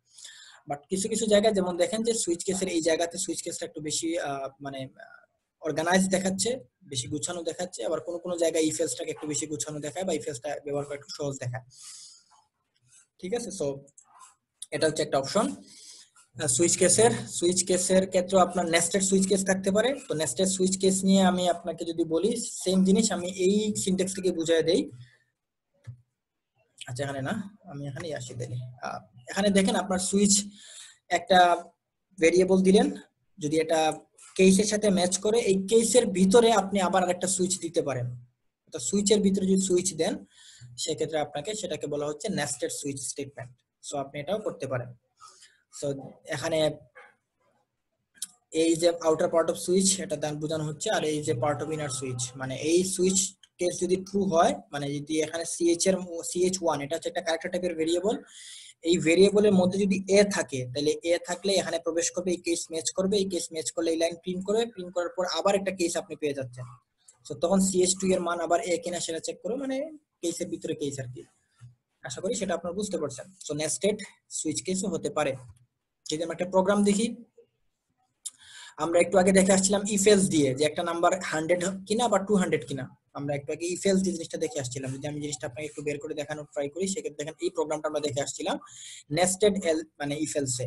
বাট কিছু কিছু জায়গায় যেমন দেখেন যে সুইচ কেসের এই জায়গাতে সুইচ কেসটা একটু বেশি মানে অর্গানাইজ দেখাচ্ছে, বেশি গুছানো দেখাচ্ছে, আবার কোনো কোনো জায়গায় ইফ এলসটাকে একটু বেশি গুছানো দেখায় বা ইফ এলসটা ব্যবহার করা একটু সহজ দেখায়। ঠিক আছে, সো এটা হচ্ছে একটা অপশন সুইচ কেসের ক্ষেত্রে আপনার নেস্টেড সুইচ কেস থাকতে পারে। তো নেস্টেড সুইচ কেস নিয়ে আমি আপনাকে যদি বলি সেম জিনিস আমি এই সিনট্যাক্স থেকে বুঝিয়ে দেই। আচ্ছা এখানে না, আমি এখানে আসি দেই। এখানে দেখেন আপনার সুইচ একটা ভেরিয়েবল দিলেন, যদি এটা কেসের সাথে ম্যাচ করে এই কেসের ভিতরে আপনি আবার আরেকটা সুইচ দিতে পারেন। তো সুইচের ভিতরে যদি সুইচ দেন সেক্ষেত্রে আপনাকে সেটাকে বলা হচ্ছে নেস্টেড সুইচ স্টেটমেন্ট। সো আপনি এটাও করতে পারেন। সো এখানে এই যে আউটার পার্ট অফ সুইচ এটা দান বোঝানো হচ্ছে, আর এই যে পার্ট অফ ইনার সুইচ, মানে এই সুইচ কেস যদি ট্রু হয়, মানে যদি এখানে ch1 এটা হচ্ছে একটা ক্যারেক্টার টাইপের ভেরিয়েবল, এই ভেরিয়েবলের মধ্যে যদি এ থাকে তাহলে এ থাকলে এখানে প্রবেশ করবে, এই কেস ম্যাচ করবে, এই কেস ম্যাচ করলে এই লাইন প্রিন্ট করবে, প্রিন্ট করার পর আবার একটা কেস আপনি পেয়ে যাচ্ছেন। তো তখন ch2 এর মান আবার এ কিনা সেটা চেক করো, মানে কেসের ভিতরে কেস আর কি। আশা করি সেটা আপনারা বুঝতে পারছেন। সো নেস্টেড সুইচ কেসও হতে পারে। যদি আমরা একটা প্রোগ্রাম দেখি, আমরা একটু আগে দেখে আসছিলাম ইফ এলস দিয়ে যে একটা নাম্বার 100 কিনা বা 200 কিনা, আমরা একটু আগে ইফ এলস দিয়ে জিনিসটা দেখে আসছিলাম। যদি আমি জিনিসটা আপনাকে একটু বের করে দেখানোর ট্রাই করি, সেক্ষেত্রে দেখেন এই প্রোগ্রামটা আমরা দেখে আসছিলাম নেস্টেড এল মানে ইফ এলসে।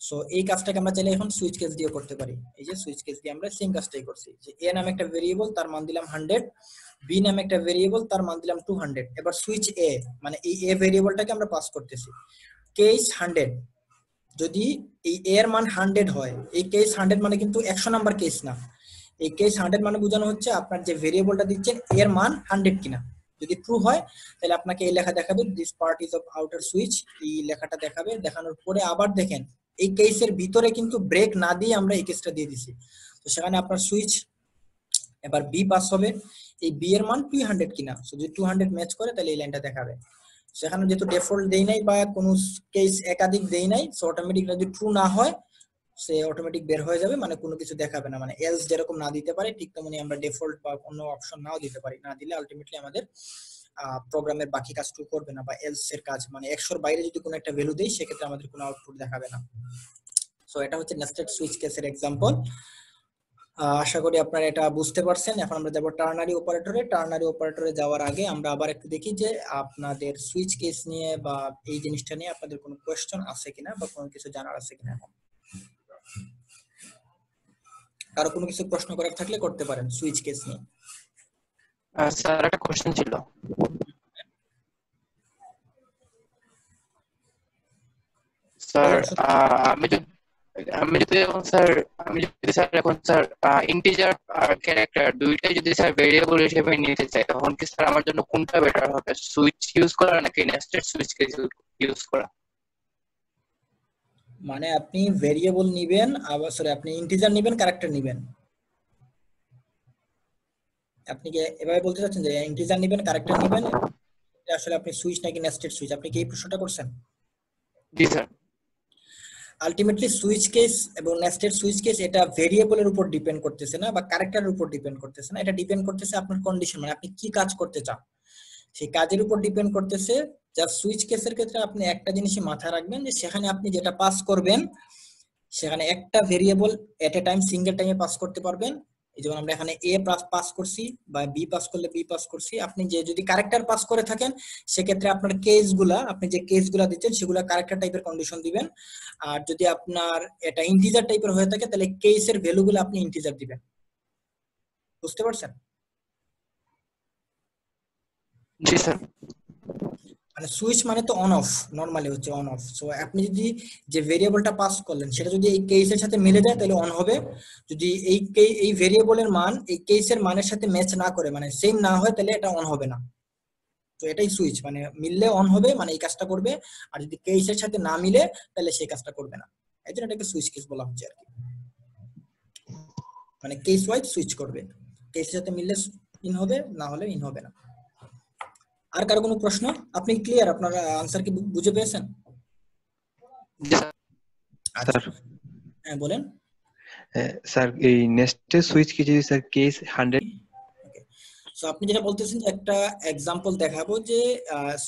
সো এই কাজটাকে আমরা চাইলে এখন সুইচ কেস দিয়ে করতে পারি। এই যে সুইচ কেস দিয়ে আমরা সেম কাজটাই করছি, যে এ নামে একটা ভেরিয়েবল তার মান দিলাম 100, বি নামে একটা ভেরিয়েবল তার মান দিলাম 200। এবার সুইচ এ মানে এই এ ভেরিয়েবলটাকে আমরা পাস করতেছি কেস 100। যদি এই এ এর মান 100 হয়, এই কেস 100 মানে কিন্তু 100 নাম্বার কেস না, এই কেস 100 মানে বোঝানো হচ্ছে আপনার যে ভেরিয়েবলটা দিচ্ছেন এর মান 100 কিনা। যদি ট্রু হয় তাহলে আপনাকে এই লেখা দেখাবে this part is of outer switch, এই লেখাটা দেখাবে। দেখানোর পরে আবার দেখেন এই কেসের ভিতরে কিন্তু ব্রেক না দিয়ে আমরা এই কেসটা দিয়ে দিছি, তো সেখানে আপনার সুইচ এবার বি পাস হবে, এই বি এর মান 200 কিনা। সো যদি 200 ম্যাচ করে তাহলে এই লাইনটা দেখাবে। সেখানে যেহেতু ডিফল্ট দেই নাই বা কোনো কেস একাধিক দেই নাই, সো অটোমেটিক যদি ট্রু না হয় সে অটোমেটিক বের হয়ে যাবে, মানে কোনো কিছু দেখাবে না। মানে এলস যেরকম না দিতে পারে ঠিক তেমনি আমরা ডিফল্ট বা কোনো অপশন নাও দিতে পারি, না দিলে আলটিমেটলি আমাদের প্রোগ্রামের বাকি কাজটুকু করবে না, বা এলস এর কাজ মানে 100 এর বাইরে যদি কোনো একটা ভ্যালু দেই সেক্ষেত্রে আমাদের কোনো আউটপুট দেখাবে না। সো এটা হচ্ছে নেস্টেড সুইচ কেসের এক্সাম্পল। আশা করি আপনারা এটা বুঝতে পারছেন। এখন আমরা যাব টার্নারি অপারেটরে। টার্নারি অপারেটরে যাওয়ার আগে আমরা আবার একটু দেখি যে আপনাদের সুইচ কেস নিয়ে বা এই জিনিসটা নিয়ে আপনাদের কোনো কোয়েশ্চেন আছে কিনা বা কোনো কিছু জানার আছে কিনা। কারো কোনো কিছু প্রশ্ন করার থাকলে করতে পারেন সুইচ কেস নিয়ে। স্যার একটা কোশ্চেন ছিল। স্যার আমি যদি এখন স্যার ইন্টিজার আর ক্যারেক্টার দুইটাই যদি স্যার ভেরিয়েবল হিসেবে নিতে চাই, তখন কি স্যার আমার জন্য কোনটা বেটার হবে, সুইচ ইউজ করা নাকি নেস্টেড সুইচ কেস ইউজ করা? মানে আপনি ভেরিয়েবল নিবেন, আবার সরি আপনি ইন্টিজার নিবেন, ক্যারেক্টার নিবেন? আপনি কি এভাবে বলতে চাচ্ছেন যে ইন্টিজার নিবেন, ক্যারেক্টার নিবেন, আসলে আপনি সুইচ নাকি নেস্টেড সুইচ, আপনি কি এই প্রশ্নটা করছেন? জি স্যার। আলটিমেটলি সুইচ কেস এবং নেস্টেড সুইচ কেস এটা ভেরিয়েবলের উপর ডিপেন্ড করতেছে না, বা ক্যারেক্টারের উপর ডিপেন্ড করতেছে না, এটা ডিপেন্ড করতেছে আপনার কন্ডিশন, মানে আপনি কি কাজ করতে চান সেই কাজের উপর ডিপেন্ড করতেছে। যা সুইচ কেসের ক্ষেত্রে আপনি একটা জিনিসই মাথায় রাখবেন যে সেখানে আপনি যেটা পাস করবেন সেখানে একটা ভেরিয়েবল এট এ টাইম সিঙ্গেল টাইমে পাস করতে পারবেন। এই যেমন আমরা এখানে এ পাস করছি বা বি পাস করলে বি পাস করছি। আপনি যে যদি ক্যারেক্টার পাস করে থাকেন সেক্ষেত্রে আপনার কেসগুলা, আপনি যে কেসগুলা দিচ্ছেন সেগুলা ক্যারেক্টার টাইপের কন্ডিশন দিবেন। আর যদি আপনার এটা ইন্টিজার টাইপের হয়ে থাকে তাহলে কেসের ভ্যালুগুলো আপনি ইন্টিজার দিবেন। বুঝতে পারছেন? জি স্যার। মানে সুইচ মানে তো অন অফ, নরমালি হচ্ছে অন অফ। সো আপনি যদি যে ভেরিয়েবলটা পাস করলেন সেটা যদি এই কেসের সাথে মিলে যায় তাহলে অন হবে। যদি এই ভেরিয়েবলের মান এই কেসের মানের সাথে ম্যাচ না করে, মানে সেম না হয়, তাহলে এটা অন হবে না। তো এটাই সুইচ, মানে মিললে অন হবে, মানে এই কাজটা করবে, আর যদি কেসের সাথে না মিলে তাহলে সেই কাজটা করবে না। এই জন্য এটাকে সুইচ কেস বলা হচ্ছে আর কি, মানে কেস ওয়াইজ সুইচ করবে, কেসের সাথে মিললে ইন হবে, না হলে ইন হবে না। আর কারো কোনো প্রশ্ন? আপনি ক্লিয়ার? আপনার আনসার কি বুঝে পেয়েছেন? আচ্ছা, হ্যাঁ বলেন। স্যার এই নেস্টেড সুইচ কি যদি স্যার কেস 100? সো আপনি যেটা বলতেছেন যে একটা এক্সাম্পল দেখাবো যে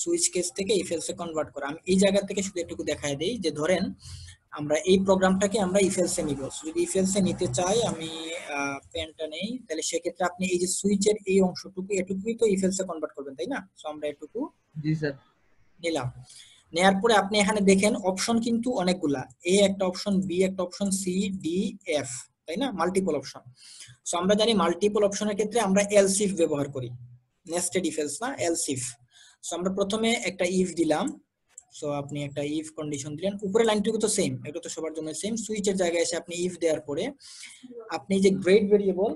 সুইচ কেস থেকে ইফ এলসে কনভার্ট করা। আমি এই জায়গা থেকে শুধু একটু দেখায় দেই যে ধরেন আমরা এই প্রোগ্রামটাকে আমরা ইফ এলসে নিব। যদি ইফ এলসে নিতে চাই, আমি পেনটা নেই, তাহলে সেক্ষেত্রে আপনি এই যে সুইচের এই অংশটুকু এটুকুই তো ইফ এলসে কনভার্ট করবেন, তাই না? সো আমরা এটুকু জি স্যার নিলাম। নেয়ার পরে আপনি এখানে দেখেন অপশন কিন্তু অনেকগুলা, এ একটা অপশন, বি একটা অপশন, সি, ডি, এফ, তাই না? Multiple option. সো আমরা জানি মাল্টিপল অপশনের ক্ষেত্রে আমরা এলস ইফ ব্যবহার করি, নেস্টেড ইফ এলস না, এলস ইফ। সো আমরা প্রথমে একটা ইফ দিলাম। সো আপনি একটা ইফ কন্ডিশন দিলেন, উপরে লাইনটুকু তো সেম, এটা তো সবার জন্য সেম। সুইচের জায়গায় এসে আপনি ইফ দেওয়ার পরে আপনি যে গ্রেড ভেরিয়েবল,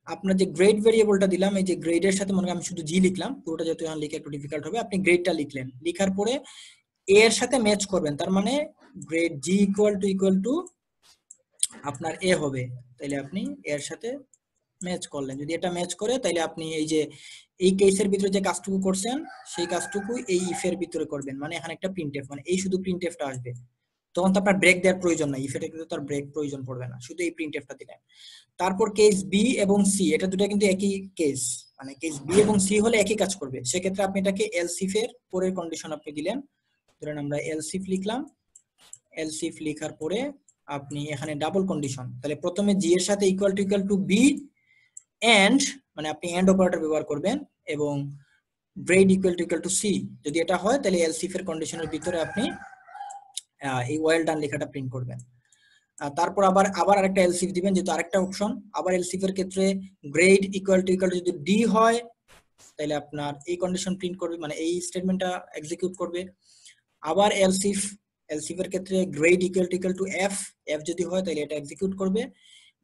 আপনার যে গ্রেড ভেরিয়েবলটা দিলাম, এই যে গ্রেডের সাথে মনে করেন আমি শুধু জি লিখলাম, পুরোটা যেহেতু এখন লিখে একটু ডিফিকাল্ট হবে, আপনি গ্রেডটা লিখলেন, লিখার পরে এ এর সাথে ম্যাচ করবেন, তার মানে গ্রেড জি ইকুয়াল টু আপনার এ হবে, তাইলে আপনি এর সাথে ম্যাচ করলেন, যদি এটা ম্যাচ করে তাহলে আপনি এই যে এই কেসের ভিতরে যে কাজটুকু করছেন সেই কাজটুকু এই ইফ এর ভিতরে করবেন, মানে এখানে একটা প্রিন্টএফ, মানে এই শুধু প্রিন্টএফটা আসবে, তখন তো আপনার ব্রেক দেওয়ার প্রয়োজন নাই, ইফ এর কিন্তু তার ব্রেক প্রয়োজন পড়বে না, শুধু এই প্রিন্টএফটা দিলেন। তারপর কেস বি এবং সি, এটা দুটো কিন্তু একই কেস, মানে কেস বি এবং সি হলে একই কাজ করবে, সেক্ষেত্রে আপনি এটাকে এলসিফ এর পরের কন্ডিশন আপনি দিলেন, ধরেন আমরা এলসিফ লিখলাম, এলসিফ লেখার পরে আপনি এখানে ডাবল কন্ডিশন, তাহলে প্রথমে জি এর সাথে ইকুয়াল টু বি এন্ড, মানে আপনি এন্ড অপারেটর ব্যবহার করবেন, এবং গ্রেড ইকুয়াল টু সি, যদি এটা হয় তাহলে এলসিফ এর কন্ডিশনের ভিতরে আপনি এই ওয়েল ডান লেখাটা প্রিন্ট করবেন। তারপর আবার আরেকটা এলসিফ দিবেন, যেহেতু আরেকটা অপশন, আবার এলসিফ এর ক্ষেত্রে গ্রেড ইকুয়াল টু যদি ডি হয় তাহলে আপনার এই কন্ডিশন প্রিন্ট করবে, মানে এই স্টেটমেন্টটা এক্সিকিউট করবে। আবার এলসিফ এর ক্ষেত্রে গ্রেড ইকুয়াল টু এফ যদি হয় তাহলে এটা এক্সিকিউট করবে।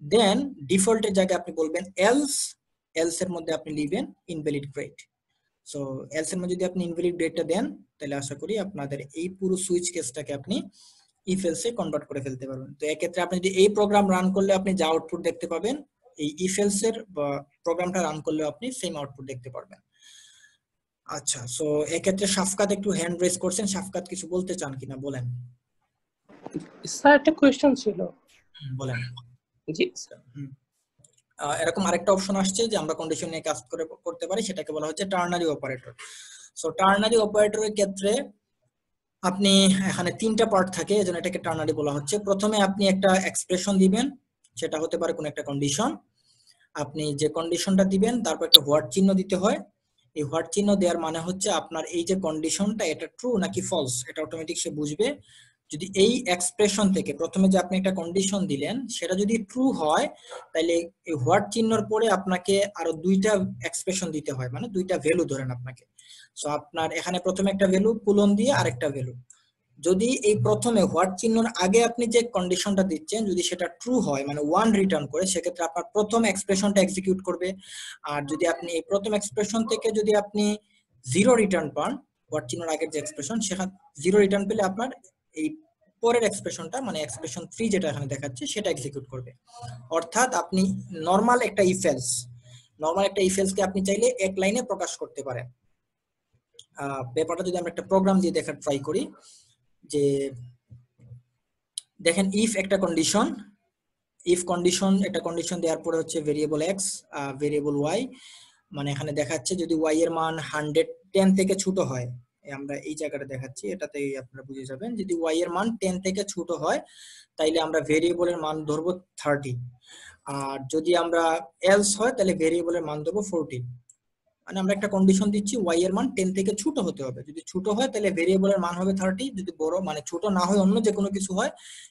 দেন ডিফল্টের জায়গায় আপনি বলবেন এলস এর মধ্যে আপনি লিখবেন ইনভ্যালিড গ্রেড। সো এলস এর মধ্যে যদি আপনি ইনভ্যালিড গ্রেডটা দেন তাহলে আশা করি আপনাদের এই পুরো সুইচ কেসটাকে আপনি ইফ এলসে কনভার্ট করে ফেলতে পারবেন। তো এক্ষেত্রে আপনি যদি এই প্রোগ্রাম রান করলে আপনি যা আউটপুট দেখতে পাবেন, এই ইফ এলস এর প্রোগ্রামটা রান করলে আপনি সেম আউটপুট দেখতে পারবেন। আচ্ছা, সো এক্ষেত্রে শাফকাত একটু হ্যান্ড রেজ করছেন, শাফকাত কিছু বলতে চান কিনা বলেন। স্যার একটা কোয়েশ্চেন ছিল। বলেন। জি এরকম আরেকটা অপশন আসছে যে আমরা কন্ডিশন নিয়ে কাজ করতে পারি, সেটাকে বলা হচ্ছে টার্নারি অপারেটর। সো টার্নারি অপারেটরের ক্ষেত্রে আপনি এখানে তিনটা পার্ট থাকে, এজন্য এটাকে টার্নারি বলা হচ্ছে। প্রথমে আপনি একটা এক্সপ্রেশন দিবেন, সেটা হতে পারে কোনো একটা কন্ডিশন, আপনি যে কন্ডিশনটা দিবেন তারপর একটা হোয়াট চিহ্ন দিতে হয়। এই হোয়াট চিহ্ন দেওয়ার মানে হচ্ছে আপনার এই যে কন্ডিশনটা এটা ট্রু নাকি ফলস, এটা অটোমেটিক সে বুঝবে। যদি এই এক্সপ্রেশন থেকে প্রথমে যে আপনি একটা কন্ডিশন দিলেন সেটা যদি ট্রু হয় তাহলে এই হোয়াট চিহ্নর পরে আপনাকে আরো দুইটা এক্সপ্রেশন দিতে হয়, মানে দুইটা ভ্যালু ধরেন আপনাকে। সো আপনার এখানে প্রথমে একটা ভ্যালু কোলন দিয়ে আরেকটা ভ্যালু, যদি এই প্রথমে হোয়াট চিহ্নর আগে আপনি যে কন্ডিশনটা দিচ্ছেন যদি সেটা ট্রু হয় মানে 1 রিটার্ন করে, সেক্ষেত্রে আপনার প্রথম এক্সপ্রেশনটা এক্সিকিউট করবে। আর যদি আপনি এই প্রথম এক্সপ্রেশন থেকে যদি আপনি 0 রিটার্ন পান, হোয়াট চিহ্নর আগের যে এক্সপ্রেশন সেখানে 0 রিটার্ন পেলে আপনার এই পরের এক্সপ্রেশনটা মানে এক্সপ্রেশন 3 যেটা এখানে দেখাচ্ছে সেটা এক্সিকিউট করবে। অর্থাৎ আপনি নরমাল একটা ইফ এলস কে আপনি চাইলে এক লাইনে প্রকাশ করতে পারেন। ব্যাপারটা যদি আমরা একটা প্রোগ্রাম দিয়ে দেখার ট্রাই করি, যে দেখেন ইফ একটা কন্ডিশন, একটা কন্ডিশন দেওয়ার পরে হচ্ছে ভেরিয়েবল এক্স ভেরিয়েবল ওয়াই, মানে এখানে দেখাচ্ছে যদি ওয়াই এর মান 110 থেকে ছোট হয়, আমরা এই জায়গাটা দেখাচ্ছি, এটাতে আপনারা বুঝে যাবেন, যদি ওয়াই এর মান 10 থেকে ছোট হয় তাইলে আমরা ভেরিয়েবলের মান ধরবো 30, আর যদি আমরা এলস হয় তাহলে ভেরিয়েবলের মান ধরবো 40। মানে আমরা একটা কন্ডিশন দিচ্ছি ওয়াই এর মান 10 থেকে ছোট হতে হবে, যদি ছোট হয় তাহলে ভেরিয়েবলের মান হবে 30, যদি বড় মানে ছোট না হয় অন্য যে কোনো কিছু হয়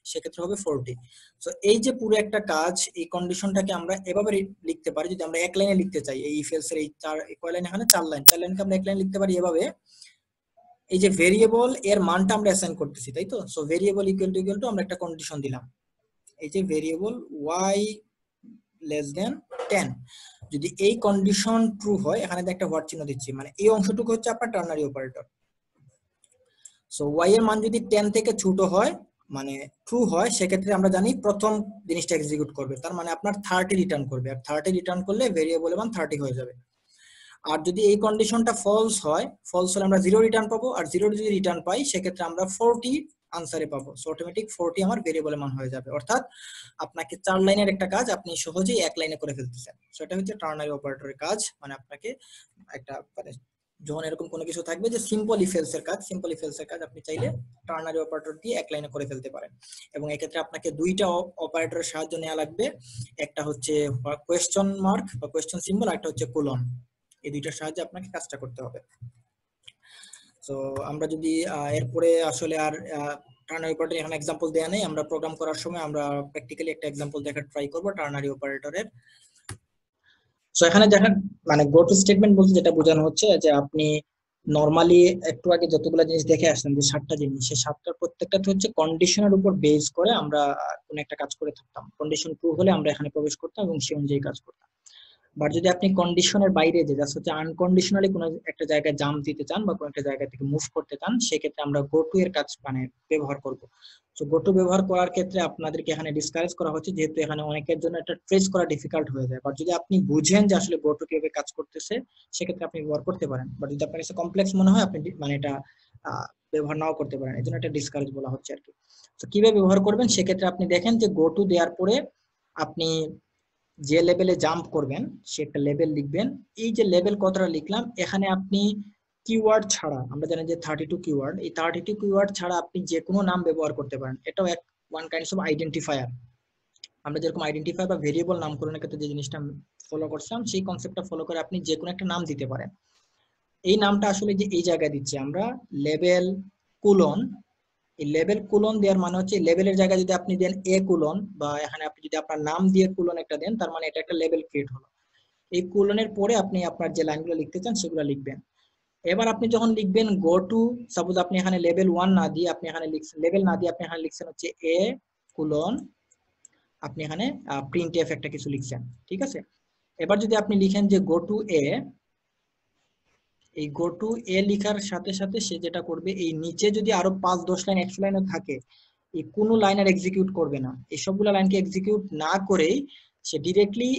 সেক্ষেত্রে হবে 40। সো এই যে পুরো একটা কাজ, এই কন্ডিশনটাকে আমরা এভাবে লিখতে পারি, যদি আমরা এক লাইনে লিখতে চাই এই ইফ এলস এর এই কয় লাইন, এখানে 4 লাইনকে আমরা এক লাইন লিখতে পারি এভাবে। এই যে ভেরিয়েবল এর মানটা আমরা অ্যাসাইন করতেছি, তাই তো। সো ভেরিয়েবল ইকুয়াল টু আমরা একটা কন্ডিশন দিলাম, এই যে ভেরিয়েবল ওয়াই লেস দেন 10, যদি এই কন্ডিশন ট্রু হয়, এখানে একটা হোয়াট চিহ্ন দিচ্ছি, মানে এই অংশটুকু হচ্ছে আপনার টার্নারি অপারেটর। সো ওয়াই এর মান যদি 10 থেকে ছোট হয় মানে ট্রু হয়, সেক্ষেত্রে আমরা জানি প্রথম জিনিসটা এক্সিকিউট করবে, তার মানে আপনার 30 রিটার্ন করবে, আর 30 রিটার্ন করলে ভেরিয়েবলের মান 30 হয়ে যাবে। আর যদি এই কন্ডিশনটা ফলস হলে আমরা 0 রিটার্ন পাবো, আর 0 যদি রিটার্ন পাই সেক্ষেত্রে আমরা 40 আনসারে পাবো। সো অটোমেটিক 40 আমার ভেরিয়েবলের মান হয়ে যাবে। অর্থাৎ আপনাকে 4 লাইনের একটা কাজ আপনি সহজেই এক লাইনে করে ফেলতেছেন। সো এটা হচ্ছে টার্নারি অপারেটরের কাজ, মানে আপনাকে একটা মানে যখন এরকম কোনো কিছু থাকবে যে সিম্পল ইফ এলস এর কাজ আপনি চাইলে টার্নারি অপারেটর দিয়ে এক লাইনে করে ফেলতে পারেন। এবং এক্ষেত্রে আপনাকে দুইটা অপারেটরের সাহায্য নেওয়া লাগবে, একটা হচ্ছে কোয়েশ্চন মার্ক বা কোয়েশ্চন সিম্বল, আর একটা হচ্ছে কোলন। এই দুইটার সাহায্যে আপনাকে কাজটা করতে হবে। তো আমরা যদি এরপরে আসলে আর টার্নারি অপারেটর এখানে एग्जांपल দেয়া নেই, আমরা প্রোগ্রাম করার সময় আমরা প্র্যাকটিক্যালি একটা एग्जांपल দেখার ট্রাই করব টার্নারি অপারেটরের। সো এখানে দেখেন মানে গো টু স্টেটমেন্ট বলতে যেটা বোঝানো হচ্ছে যে আপনি নরমালি একটু আগে যতগুলো জিনিস দেখে আসলেন যে 7টা জিনিস, সেই 7টার প্রত্যেকটা হচ্ছে কন্ডিশনের উপর বেস করে আমরা কোন একটা কাজ করে থাকতাম। কন্ডিশন ট্রু হলে আমরা এখানে প্রবেশ করতাম এবং সেই অনুযায়ী কাজ করতাম। বাট যদি আপনি কন্ডিশনের বাইরে যে জাস্ট হচ্ছে আনকন্ডিশনালি কোনো একটা জায়গায় জাম্প দিতে চান বা কোনো একটা জায়গা থেকে মুভ করতে চান, সেক্ষেত্রে আমরা গো টু এর কাজ মানে ব্যবহার করব। তো গো টু ব্যবহার করার ক্ষেত্রে আপনাদেরকে এখানে ডিসকারেজ করা হচ্ছে, যেহেতু এখানে অনেকের জন্য এটা ট্রেস করা ডিফিকাল্ট হয়ে যায়। বাট যদি আপনি বুঝেন যে আসলে গো টু কিভাবে কাজ করতেছে, সেক্ষেত্রে আপনি ব্যবহার করতে পারেন। বাট যদি আপনার কাছে কমপ্লেক্স মনে হয়, আপনি মানে এটা ব্যবহার নাও করতে পারেন, এই জন্য এটা ডিসকারেজ বলা হচ্ছে আর কি। তো কিভাবে ব্যবহার করবেন, সেক্ষেত্রে আপনি দেখেন যে গো টু দেওয়ার পরে আপনি যে লেভেলে জাম্প করবেন সে একটা লেভেল লিখবেন। এই যে লেভেল কথাটা লিখলাম, এখানে আপনি কিওয়ার্ড ছাড়া, আমরা জানি যে 32 কিওয়ার্ড, এই 32 কিওয়ার্ড ছাড়া আপনি যে কোনো নাম ব্যবহার করতে পারেন। এটাও এক ওয়ান কাইন্ডস অফ আইডেন্টিফায়ার। আমরা যেরকম আইডেন্টিফায়ার বা ভেরিয়েবল নামকরণের ক্ষেত্রে যে জিনিসটা ফলো করছিলাম, সেই কনসেপ্টটা ফলো করে আপনি যে কোনো একটা নাম দিতে পারেন। এই নামটা আসলে যে এই জায়গায় দিচ্ছি আমরা লেভেল কোলন, এই লেভেল কোলন দেওয়ার মানে হচ্ছে লেভেলের জায়গায় যদি আপনি দেন এ কোলন, বা এখানে আপনি যদি আপনার নাম দিয়ে কোলন একটা দেন, তার মানে এটা একটা লেভেল ক্রিয়েট হলো। এই কোলনের পরে আপনি আপনার যে লাইনগুলো লিখতে চান সেগুলো লিখবেন। এবার আপনি যখন লিখবেন গো টু, সাপোজ আপনি এখানে লেভেল 1 না দিয়ে আপনি এখানে লিখছেন লেভেল না দিয়ে আপনি এখানে লিখছেন হচ্ছে এ কোলন, আপনি এখানে প্রিন্ট এফ একটা কিছু লিখছেন, ঠিক আছে। এবার যদি আপনি লিখেন যে গো টু এ, এই গো টু এ লিখার সাথে সাথে সে যেটা করবে, এই নিচে যদি আরো 5-10 লাইন 100 লাইনও থাকে, এই কোনো লাইন আর এক্সিকিউট করবে না। এই সবগুলো লাইনকে এক্সিকিউট না করেই সে ডিরেক্টলি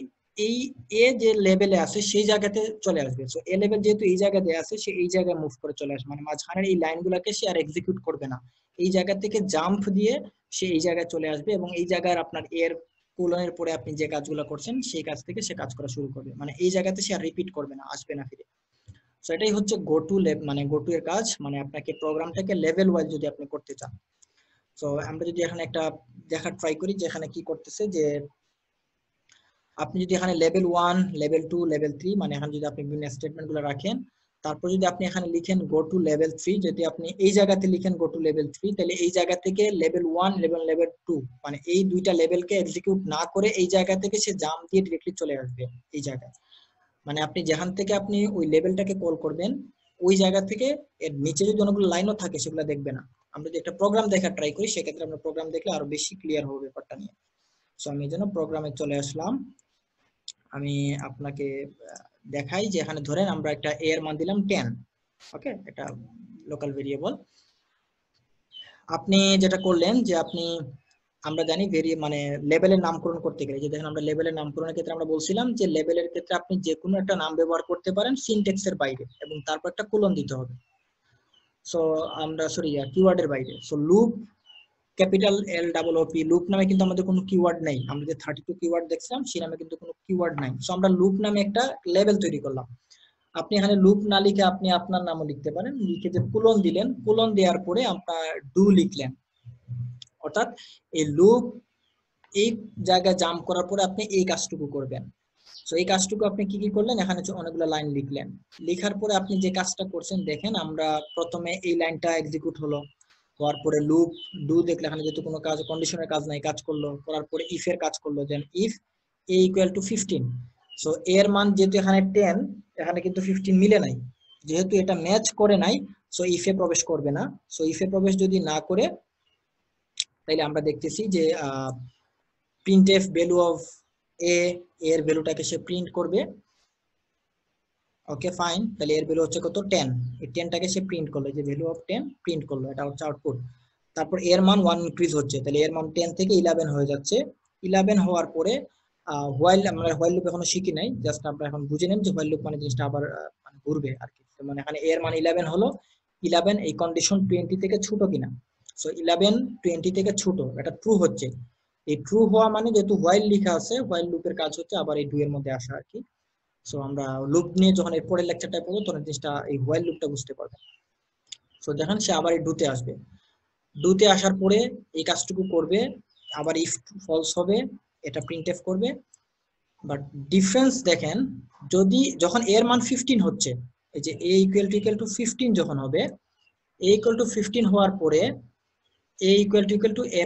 এই এ যে লেভেলে আছে সেই জায়গাতে চলে আসবে। সো এ লেভেল যেহেতু এই জায়গাতে আছে, সে এই জায়গায় মুভ করে চলে আসবে, মানে মাঝখানের এই লাইনগুলোকে সে আর এক্সিকিউট করবে না। এই জায়গা থেকে জাম্প দিয়ে সে এই জায়গায় চলে আসবে, এবং এই জায়গায় আপনার এর কোলনের পরে আপনি যে কাজগুলো করছেন সেই কাজ থেকে সে কাজ করা শুরু করবে, মানে এই জায়গাতে সে আর রিপিট করবে না, আসবে না ফিরে। সো এটাই হচ্ছে গো টু মানে গো টু এর কাজ, মানে আপনাকে প্রোগ্রামটাকে লেভেল ওয়াইজ যদি আপনি করতে চান। সো আমরা যদি এখানে একটা দেখার ট্রাই করি যে এখানে কি করতেছে, যে আপনি যদি এখানে লেভেল 1, লেভেল 2, লেভেল 3, মানে এখানে যদি আপনি বিভিন্ন স্টেটমেন্ট গুলো রাখেন, তারপর যদি আপনি এখানে লিখেন গো টু লেভেল 3, যদি আপনি এই জায়গাতে লিখেন গো টু লেভেল 3, তাহলে এই জায়গা থেকে লেভেল 1 এবং লেভেল 2, মানে এই দুইটা লেভেলকে এক্সিকিউট না করে এই জায়গা থেকে সে জাম্প দিয়ে ডিরেক্টলি চলে আসবে এই জায়গায়। মানে আপনি যেখান থেকে আপনি ওই লেভেলটাকে কল করবেন, ওই জায়গা থেকে এর নিচে যদি অনেকগুলো লাইনও থাকে সেগুলো দেখবে না। আমরা যদি একটা প্রোগ্রাম দেখার ট্রাই করি, সেক্ষেত্রে আমরা প্রোগ্রাম দেখলে আরো বেশি ক্লিয়ার হবে ব্যাপারটা নিয়ে। সো আমি এই জন্য প্রোগ্রামে চলে আসলাম। আমি আপনাকে দেখাই যে এখানে ধরেন আমরা একটা এ এর মান দিলাম 10, ওকে, এটা লোকাল ভেরিয়েবল। আপনি যেটা করলেন যে আপনি, আমরা জানি মানে লেভেলের নামকরণ করতে গেলে, যে দেখেন আমরা লেভেলের নামকরণের ক্ষেত্রে আমরা বলছিলাম যে লেভেলের ক্ষেত্রে আপনি যে কোনো একটা নাম ব্যবহার করতে পারেন সিনট্যাক্সের বাইরে, এবং তারপর একটা কোলন দিতে হবে। সো আমরা কিওয়ার্ডের বাইরে। So loop, capital L double O P, loop নামে কিন্তু আমাদের কোনো কিওয়ার্ড নাই। আমরা যে 32 কিওয়ার্ড দেখছিলাম সেই নামে কিন্তু কোনো কিওয়ার্ড নাই। সো আমরা লুপ নামে একটা লেভেল তৈরি করলাম। আপনি এখানে লুপ না লিখে আপনি আপনার নামও লিখতে পারেন, লিখে যে কোলন দিলেন, কোলন দেওয়ার পরে আপনার ডু লিখলেন, অর্থাৎ এই লুপ এই জায়গায় জাম্প করার পরে আপনি এই কাজটুকু করবেন। সো এই কাজটুকু আপনি কি কি করলেন, এখানে অনেকগুলো লাইন লিখলেন, লিখার পরে আপনি যে কাজটা করছেন দেখেন, আমরা প্রথমে এই লাইনটা এক্সিকিউট হলো, হওয়ার পরে লুপ ডু দেখলে এখানে যেহেতু কোনো কাজ কন্ডিশনের কাজ নাই, কাজ করলো, করার পরে ইফ এর কাজ করলো, then if A equal to 15। So এর মান যেহেতু এখানে 10, এখানে কিন্তু 15 মিলে নাই, যেহেতু এটা ম্যাচ করে নাই, সো ইফে প্রবেশ করবে না। সো ইফে প্রবেশ যদি না করে, তাইলে আমরা দেখতেছি যে printf ভ্যালু অফ এ, এর ভ্যালুটাকে সে প্রিন্ট করবে। ওকে ফাইন, তাহলে এর ভ্যালু হচ্ছে কত 10, এই 10টাকে সে প্রিন্ট করলো, যে ভ্যালু অফ 10 প্রিন্ট করলো, এটা হচ্ছে আউটপুট। তারপর এর মান 1 ইনক্রিজ হচ্ছে, তাহলে এর মান 10 থেকে 11 হয়ে যাচ্ছে। 11 হওয়ার পরে হোয়াইল, আমরা হোয়াইল লুপ এখনো শিখি নাই, জাস্ট আমরা এখন বুঝে নেব যে হোয়াইল লুপ মানে জিনিসটা আবার মানে ঘুরবে আর কি। মানে এখানে এর মান 11 হলো, 11 এই কন্ডিশন 20 থেকে ছোট কিনা। সো 11 20 থেকে ছোট, এটা ট্রু হচ্ছে। এই ট্রু হওয়া মানে যেহেতু হোয়াইল লেখা আছে, হোয়াইল লুপের কাজ হচ্ছে আবার এই ডু এর মধ্যে আসা আর কি। সো আমরা লুপ নিয়ে যখন এর পরের লেকচারটা পড়বো তখন জিনিসটা, এই হোয়াইল লুপটা বুঝতে পারবেন। সো দেখেন সে আবার এই ডুতে আসবে, ডুতে আসার পরে এই কাজটুকু করবে, আবার ইফ ফলস হবে এটা প্রিন্টএফ করবে। বাট ডিফারেন্স দেখেন, যদি যখন এর মান 15 হচ্ছে, এই যে a ইকুয়াল টু 15 যখন হবে, a ইকুয়াল টু 15 হওয়ার পরে a equal to a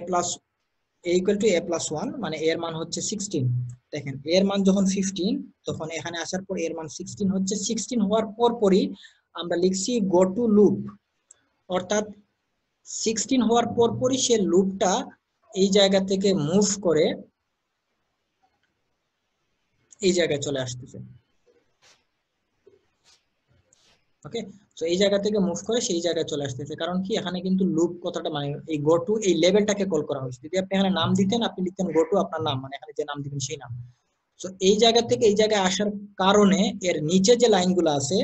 plus 1, মানে এর মান হচ্ছে 16। দেখেন এর মান যখন 15, তখন এখানে আসার পর এর মান 16 হচ্ছে। 16 হওয়ার পরই আমরা লিখছি গো টু লুপ, অর্থাৎ 16 হওয়ার পরই সে লুপটা এই জায়গা থেকে মুভ করে এই জায়গায় চলে আসতেছে। ওকে, তো এই জায়গা থেকে মুভ করে সেই জায়গায় চলে আসতেছে, কারণ কি এখানে কিন্তু লুপ কথাটা মানে এই গো টু এই লেভেলটাকে কল করা হয়েছে। যদি আপনি এখানে নাম দিতেন, আপনি লিখতেন গো টু আপনার নাম, মানে এখানে যে নাম দিবেন সেই নাম। তো এই জায়গা থেকে এই জায়গায় আসার কারণে এর নিচে যে লাইনগুলো আছে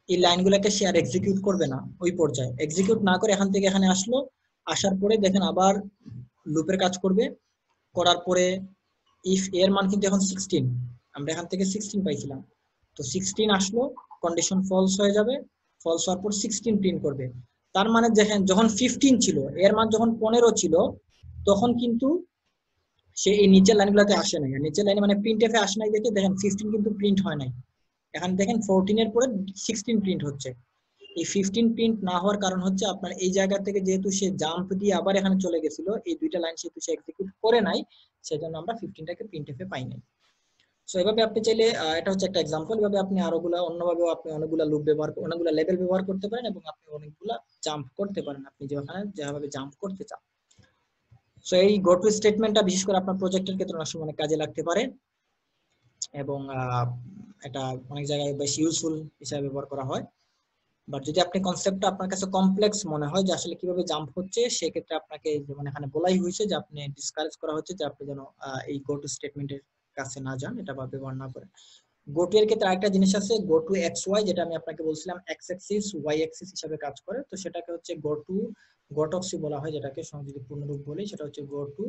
এই লাইনগুলোকে সে আর এক্সিকিউট করবে না, ওই পর্যায়ে এক্সিকিউট না করে এখান থেকে এখানে আসলো, আসার পরে দেখেন আবার লুপের কাজ করবে, করার পরে ইফ এর মান কিন্তু এখন 16, আমরা এখান থেকে 16 পাইছিলাম, তো 16 আসলো, কন্ডিশন ফলস হয়ে যাবে, ফলস হওয়ার পর 16 প্রিন্ট করবে। তার মানে দেখেন যখন 15 ছিল, এর মান যখন 15 ছিল, তখন কিন্তু সে এই নিচের লাইনগুলোতে আসে নাই, নিচের লাইনে মানে প্রিন্টএফ এ আসে নাই, দেখে দেখেন 15 কিন্তু প্রিন্ট হয় নাই, এখানে দেখেন 14 এর পরে 16 প্রিন্ট হচ্ছে। এই 15 প্রিন্ট না হওয়ার কারণ হচ্ছে আপনার এই জায়গা থেকে যেহেতু সে জাম্প দিয়ে আবার এখানে চলে গেছিল, এই দুইটা লাইন সেহেতু সে এক্সিকিউট করে নাই, সেজন্য আমরা 15টাকে প্রিন্টএফ এ পাই নাই। সো এভাবে আপনি চাইলে এটা হচ্ছে একটা এক্সাম্পল, এভাবে আপনি আরোগুলা অন্যভাবেও আপনি অনেকগুলা লুপ ব্যবহার অনেকগুলা লেভেল ব্যবহার করতে পারেন, এবং আপনি অনেকগুলা জাম্প করতে পারেন আপনি যেভাবে জাম্প করতে চান। সো এই গো টু স্টেটমেন্টটা বিশেষ করে আপনার প্রজেক্টের ক্ষেত্রে অনেক সময় অনেক কাজে লাগতে পারে, এবং এটা অনেক জায়গায় বেশ ইউজফুল হিসেবে ব্যবহার করা হয়। বাট যদি আপনি কনসেপ্টটা আপনার কাছে কমপ্লেক্স মনে হয় যে আসলে কিভাবে জাম্প হচ্ছে, সেই ক্ষেত্রে আপনাকে যেমন এখানে বলাই হয়েছে যে আপনি ডিসকারেজ করা হচ্ছে যে আপনি যেন এই গো টু স্টেটমেন্টের কাছে না যান, এটা ব্যবহার না করেন। গো টু এর ক্ষেত্রে আরেকটা জিনিস আছে, গো টু এক্স ওয়াই, যেটা আমি আপনাকে বলছিলাম এক্স অ্যাক্সিস ওয়াই অ্যাক্সিস হিসেবে কাজ করে, তো সেটাকে হচ্ছে গো টু গোটক্সি বলা হয়, যেটাকে সংযোজিত পূর্ণরূপ বলি, সেটা হচ্ছে go to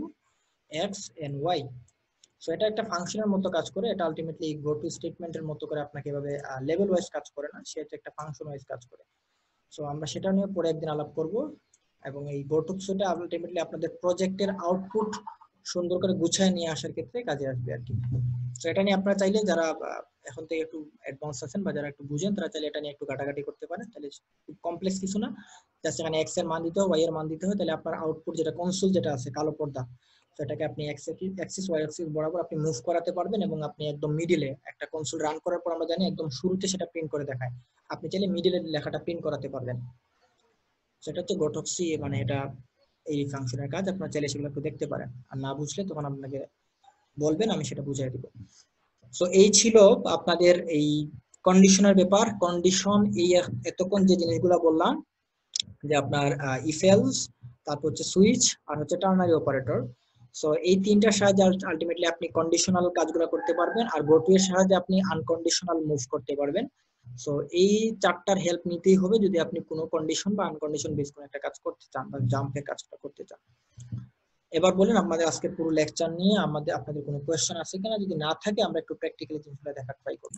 X and Y. So এটা একটা ফাংশনের মতো কাজ করে, এটা আলটিমেটলি গো টু স্টেটমেন্টের মতো করে আপনাকে এভাবে লেভেল ওয়াইজ কাজ করে না, সেটা একটা ফাংশন ওয়াইজ কাজ করে। সো আমরা সেটা নিয়ে পরে একদিন আলাপ করব, এবং এই গোটুকসটা আলটিমেটলি আপনাদের প্রজেক্টের আউটপুট সুন্দর করে গুছায় নিয়ে আসার ক্ষেত্রে কাজে আসবে আর কি। তো এটা নিয়ে আপনারা চাইলে যারা এখন থেকে একটু অ্যাডভান্স আছেন বা যারা একটু বুঝেন, তারা চাইলে এটা নিয়ে একটু ঘাটাঘাটি করতে পারেন, তাহলে খুব কমপ্লেক্স কিছু না, জাস্ট এখানে এক্স এর মান দিতে হয়, ওয়াই এর মান দিতে হয়, তাহলে আপনার আউটপুট যেটা কনসোল যেটা আছে কালো পর্দা, তো এটাকে আপনি এক্সিস ওয়াই এক্সিস বরাবর আপনি মুভ করাতে পারবেন, এবং আপনি একদম মিডিলে একটা কনসোল রান করার পর আমরা জানি একদম শুরুতে সেটা প্রিন্ট করে দেখায়, আপনি চাইলে মিডিলের লেখাটা প্রিন্ট করাতে পারবেন। সেটা হচ্ছে গোটক্সি, মানে এটা এই ফাংশনের কাজ, আপনারা চাইলে সেগুলো একটু দেখতে পারেন, আর না বুঝলে তখন আপনাকে বলবেন, আমি সেটা বুঝিয়ে দিব। সো এই ছিল আপনাদের এই কন্ডিশনের ব্যাপার। কন্ডিশন এই এতক্ষণ যে জিনিসগুলো বললাম, যে আপনার ইফ এলস, তারপর হচ্ছে সুইচ, আর হচ্ছে টার্নারি অপারেটর। সো এই তিনটার সাহায্যে আলটিমেটলি আপনি কন্ডিশনাল কাজগুলো করতে পারবেন, আর গো টু এর সাহায্যে আপনি আনকন্ডিশনাল মুভ করতে পারবেন। সো এই চারটার হেল্প নিতেই হবে যদি আপনি কোনো কন্ডিশন বা আনকন্ডিশন বেস কোনো একটা কাজ করতে চান বা জাম্পের কাজটা করতে চান। এবার বলেন আমাদের আজকের পুরো লেকচার নিয়ে আপনাদের কোনো কোয়েশ্চেন আছে কিনা, যদি না থাকে আমরা একটু প্র্যাকটিক্যালি জিনিসগুলো দেখার ট্রাই করব।